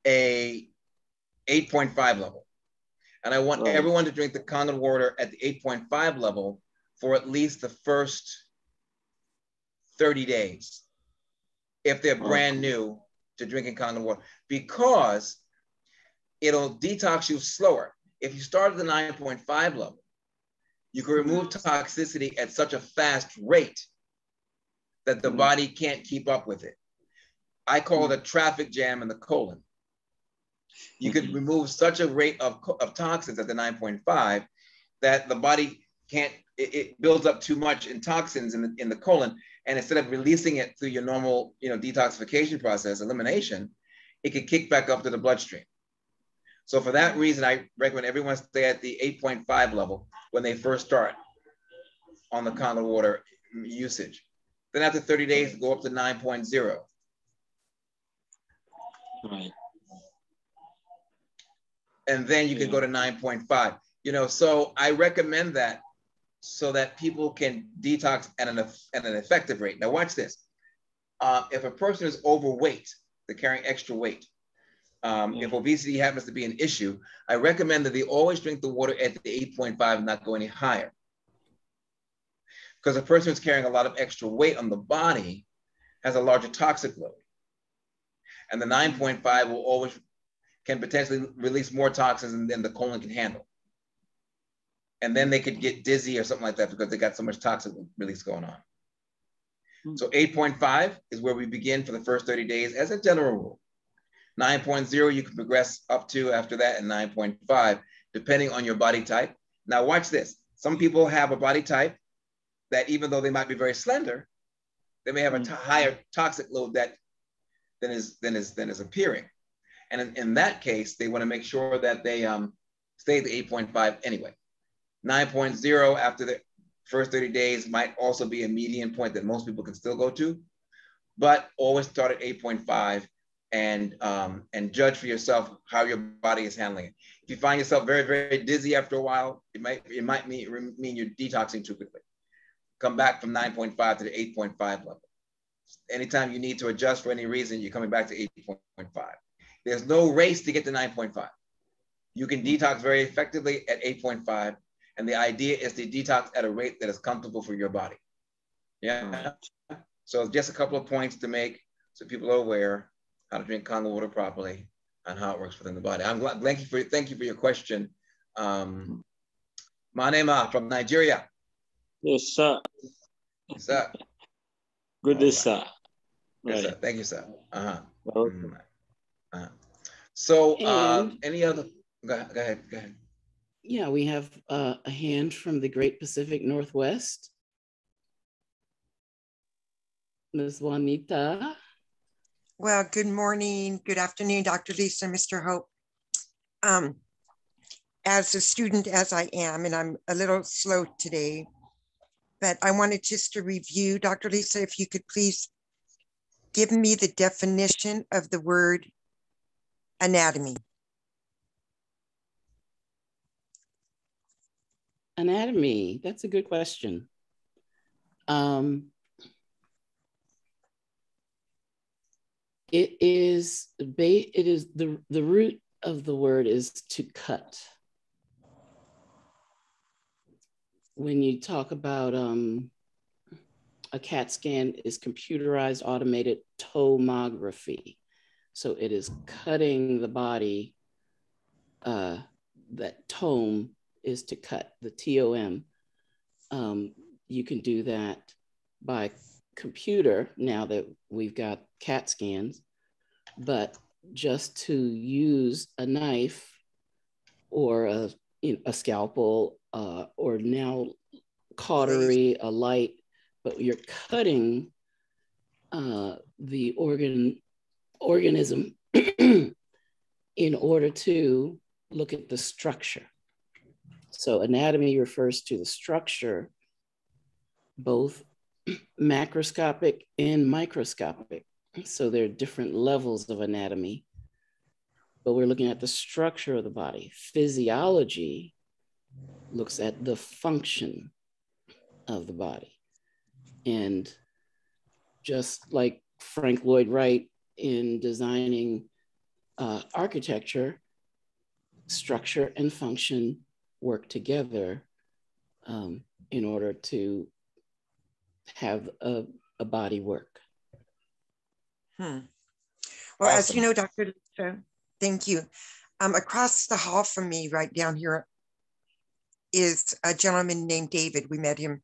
a 8.5 level. And I want everyone to drink the Kangen water at the 8.5 level for at least the first 30 days, if they're brand new to drinking Kangen water, because it'll detox you slower. If you start at the 9.5 level, you can remove toxicity at such a fast rate that the body can't keep up with it. I call it a traffic jam in the colon. You could remove such a rate of toxins at the 9.5 that the body can't, it builds up too much in toxins in the colon, and instead of releasing it through your normal detoxification process, elimination, it could kick back up to the bloodstream. So for that reason, I recommend everyone stay at the 8.5 level when they first start on the Kangen water usage. Then after 30 days, go up to 9.0. Right. And then you can go to 9.5. You know, so I recommend that so that people can detox at an effective rate. Now watch this. If a person is overweight, they're carrying extra weight. If obesity happens to be an issue, I recommend that they always drink the water at the 8.5 and not go any higher. Because a person who's carrying a lot of extra weight on the body has a larger toxic load. And the 9.5 will always can potentially release more toxins than the colon can handle. And then they could get dizzy or something like that because they got so much toxic release going on. So 8.5 is where we begin for the first 30 days as a general rule. 9.0 you can progress up to after that, and 9.5 depending on your body type. Now watch this. Some people have a body type that even though they might be very slender, they may have a higher toxic load than is appearing. And in that case, they want to make sure that they stay at the 8.5 anyway. 9.0 after the first 30 days might also be a median point that most people can still go to, but always start at 8.5 and judge for yourself how your body is handling it. If you find yourself very, very dizzy after a while, it might mean you're detoxing too quickly. Come back from 9.5 to the 8.5 level. Anytime you need to adjust for any reason, you're coming back to 8.5. There's no race to get to 9.5. You can detox very effectively at 8.5. And the idea is to detox at a rate that is comfortable for your body. Yeah. So just a couple of points to make so people are aware how to drink Kangen water properly and how it works within the body. I'm glad, thank you for your question. Manema from Nigeria. Yes, sir. Yes, sir. Good day, sir. Yes, Right. sir. Thank you, sir. Okay. So any other, go ahead. Yeah, we have a hand from the Great Pacific Northwest. Ms. Juanita. Well, good morning, good afternoon, Dr. Lisa, Mr. Hope. As a student as I am, and I'm a little slow today, but I wanted just to review, Dr. Lisa, if you could please give me the definition of the word anatomy. Anatomy, that's a good question. It is the root of the word is to cut. When you talk about a CAT scan is computerized automated tomography. So it is cutting the body. That tome is to cut, the TOM. You can do that by computer now that we've got CAT scans, but just to use a knife or a scalpel or now cautery, a light, but you're cutting the organism in order to look at the structure. So anatomy refers to the structure, both macroscopic and microscopic. So there are different levels of anatomy, but we're looking at the structure of the body. Physiology looks at the function of the body. And just like Frank Lloyd Wright in designing architecture, structure and function work together in order to have a body work. Well, Awesome. as you know, Dr. Lisa, thank you. Across the hall from me, right down here, is a gentleman named David. We met him.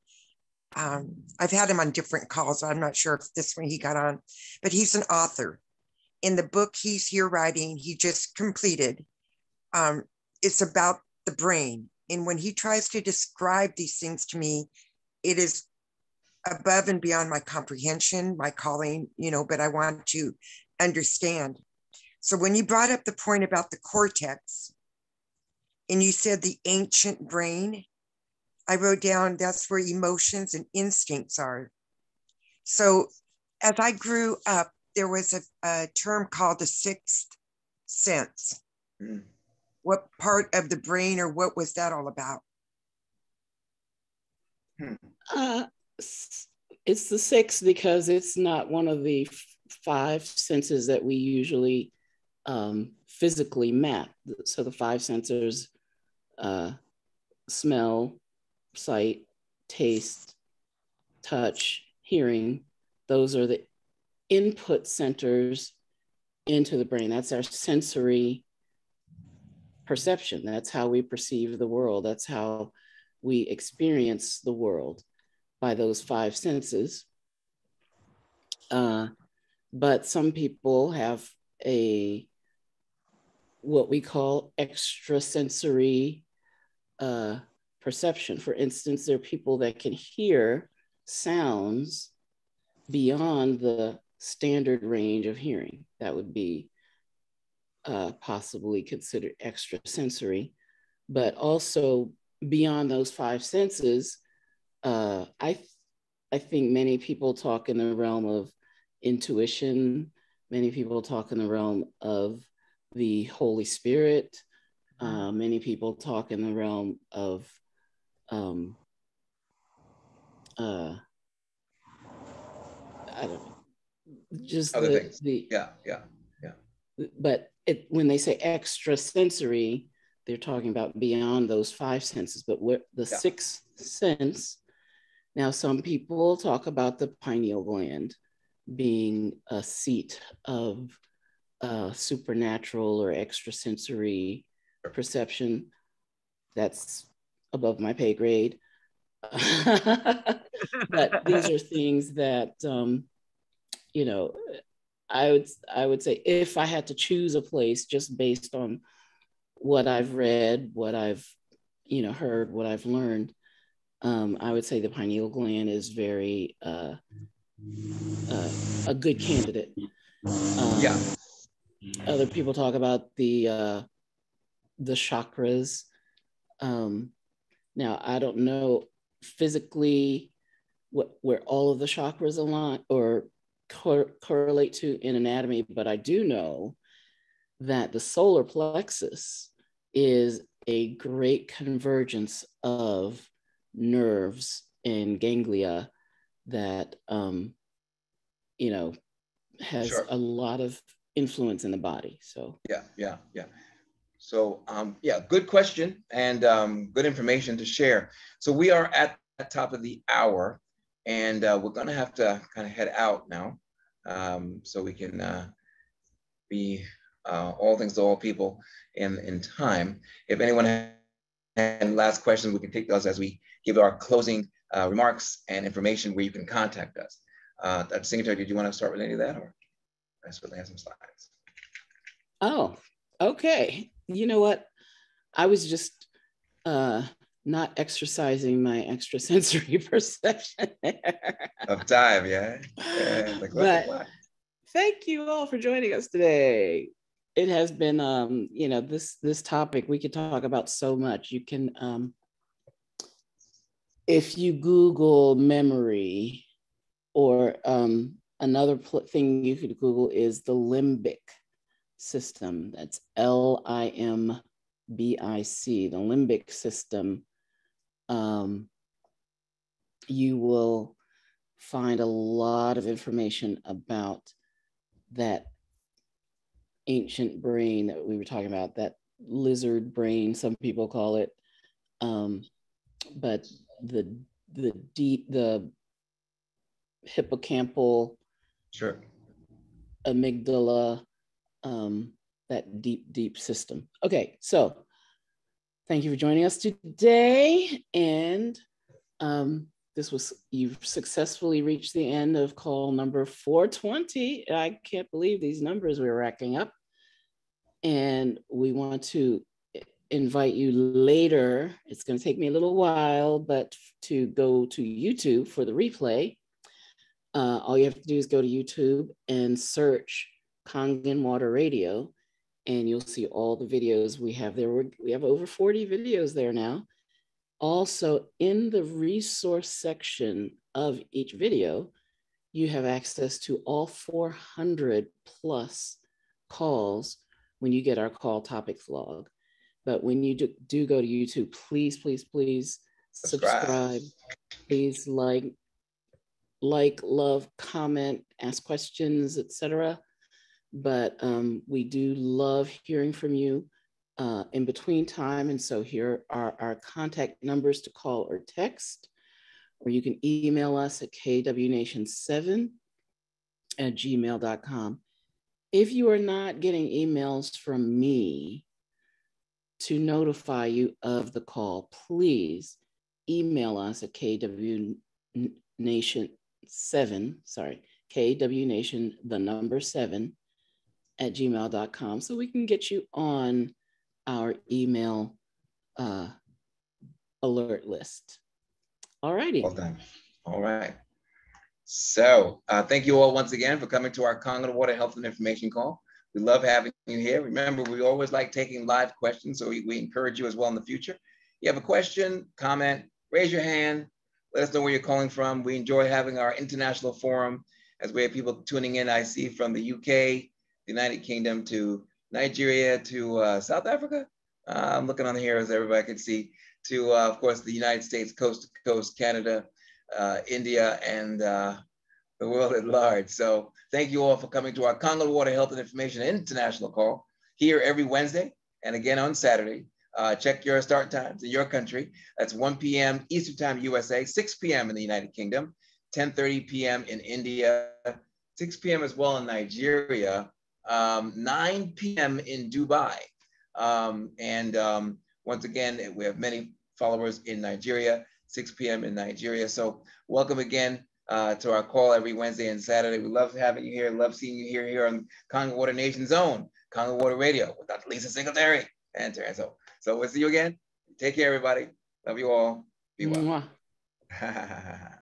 I've had him on different calls. I'm not sure if this one he got on, but he's an author. In the book he's here writing, he just completed, it's about the brain. And when he tries to describe these things to me, it is above and beyond my comprehension, my calling, but I want to understand. So when you brought up the point about the cortex, and you said the ancient brain, I wrote down that's where emotions and instincts are. So as I grew up, there was a term called the sixth sense. Mm. What part of the brain, or what was that all about? It's the sixth because it's not one of the five senses that we usually physically map. So the five sensors, smell, sight, taste, touch, hearing, those are the input centers into the brain. That's our sensory perception. That's how we perceive the world. That's how we experience the world, by those five senses. But some people have what we call extrasensory perception. For instance, there are people that can hear sounds beyond the standard range of hearing. That would be possibly considered extrasensory, but also beyond those five senses. I think many people talk in the realm of intuition. Many people talk in the realm of the Holy Spirit. Many people talk in the realm of I don't know, just other things. Yeah. But when they say extrasensory, they're talking about beyond those five senses. But the sixth sense, now some people talk about the pineal gland being a seat of supernatural or extrasensory perception. That's above my pay grade. But these are things that, you know, I would say if I had to choose a place just based on what I've read, what I've, heard, what I've learned, I would say the pineal gland is very a good candidate. Other people talk about the chakras. Now, I don't know physically where all of the chakras align or correlate to in anatomy, but I do know that the solar plexus is a great convergence of nerves and ganglia that has a lot of influence in the body. So yeah. So good question and good information to share. So we are at the top of the hour, and we're going to have to kind of head out now, so we can be all things to all people in time. If anyone has any last questions, we can take those as we give our closing remarks and information where you can contact us. Dr. Singletary, did you want to start with any of that, or I certainly have some slides? Oh, okay. You know what? I was just not exercising my extrasensory perception of time, but thank you all for joining us today. It has been, this topic, we could talk about so much. You can, if you Google memory, or another thing you could Google is the limbic system. That's LIMBIC, the limbic system. You will find a lot of information about that ancient brain that we were talking about, that lizard brain, some people call it. But the hippocampal, amygdala, that deep system. Okay, so thank you for joining us today. And you've successfully reached the end of call number 420. I can't believe these numbers we're racking up. And we want to invite you later. It's going to take me a little while, but to go to YouTube for the replay. All you have to do is go to YouTube and search Kangen Water Radio, and you'll see all the videos we have there. We have over 40 videos there now. Also, in the resource section of each video, you have access to all 400 plus calls when you get our call topics log. But when you do go to YouTube, please, please, please subscribe. Please like, love, comment, ask questions, etc. But we do love hearing from you in between time. And so here are our contact numbers to call or text, or you can email us at kwnation7@gmail.com. If you are not getting emails from me to notify you of the call, please email us at kwnation7@gmail.com, so we can get you on our email alert list. All righty. Well done. All right. So thank you all once again for coming to our Kangen Water Health and Information Call. We love having you here. Remember, we always like taking live questions, so we encourage you as well in the future. You have a question, comment, raise your hand. Let us know where you're calling from. We enjoy having our international forum as we have people tuning in. I see from the UK, the United Kingdom, to Nigeria, to South Africa. I'm looking on here as everybody can see, to, of course, the United States, coast to coast, Canada, India, and the world at large. So thank you all for coming to our Kangen Water Health and Information International Call here every Wednesday and again on Saturday. Check your start times in your country. That's 1 p.m. Eastern Time, USA, 6 p.m. in the United Kingdom, 10:30 p.m. in India, 6 p.m. as well in Nigeria, 9 p.m. in Dubai. Once again, we have many followers in Nigeria, 6 p.m. in Nigeria. So welcome again to our call every Wednesday and Saturday. We love having you here. Love seeing you here on Kangen Water Nation's own Kangen Water Radio with Dr. Lisa Singletary and Terrence. So we'll see you again. Take care, everybody. Love you all. Be well.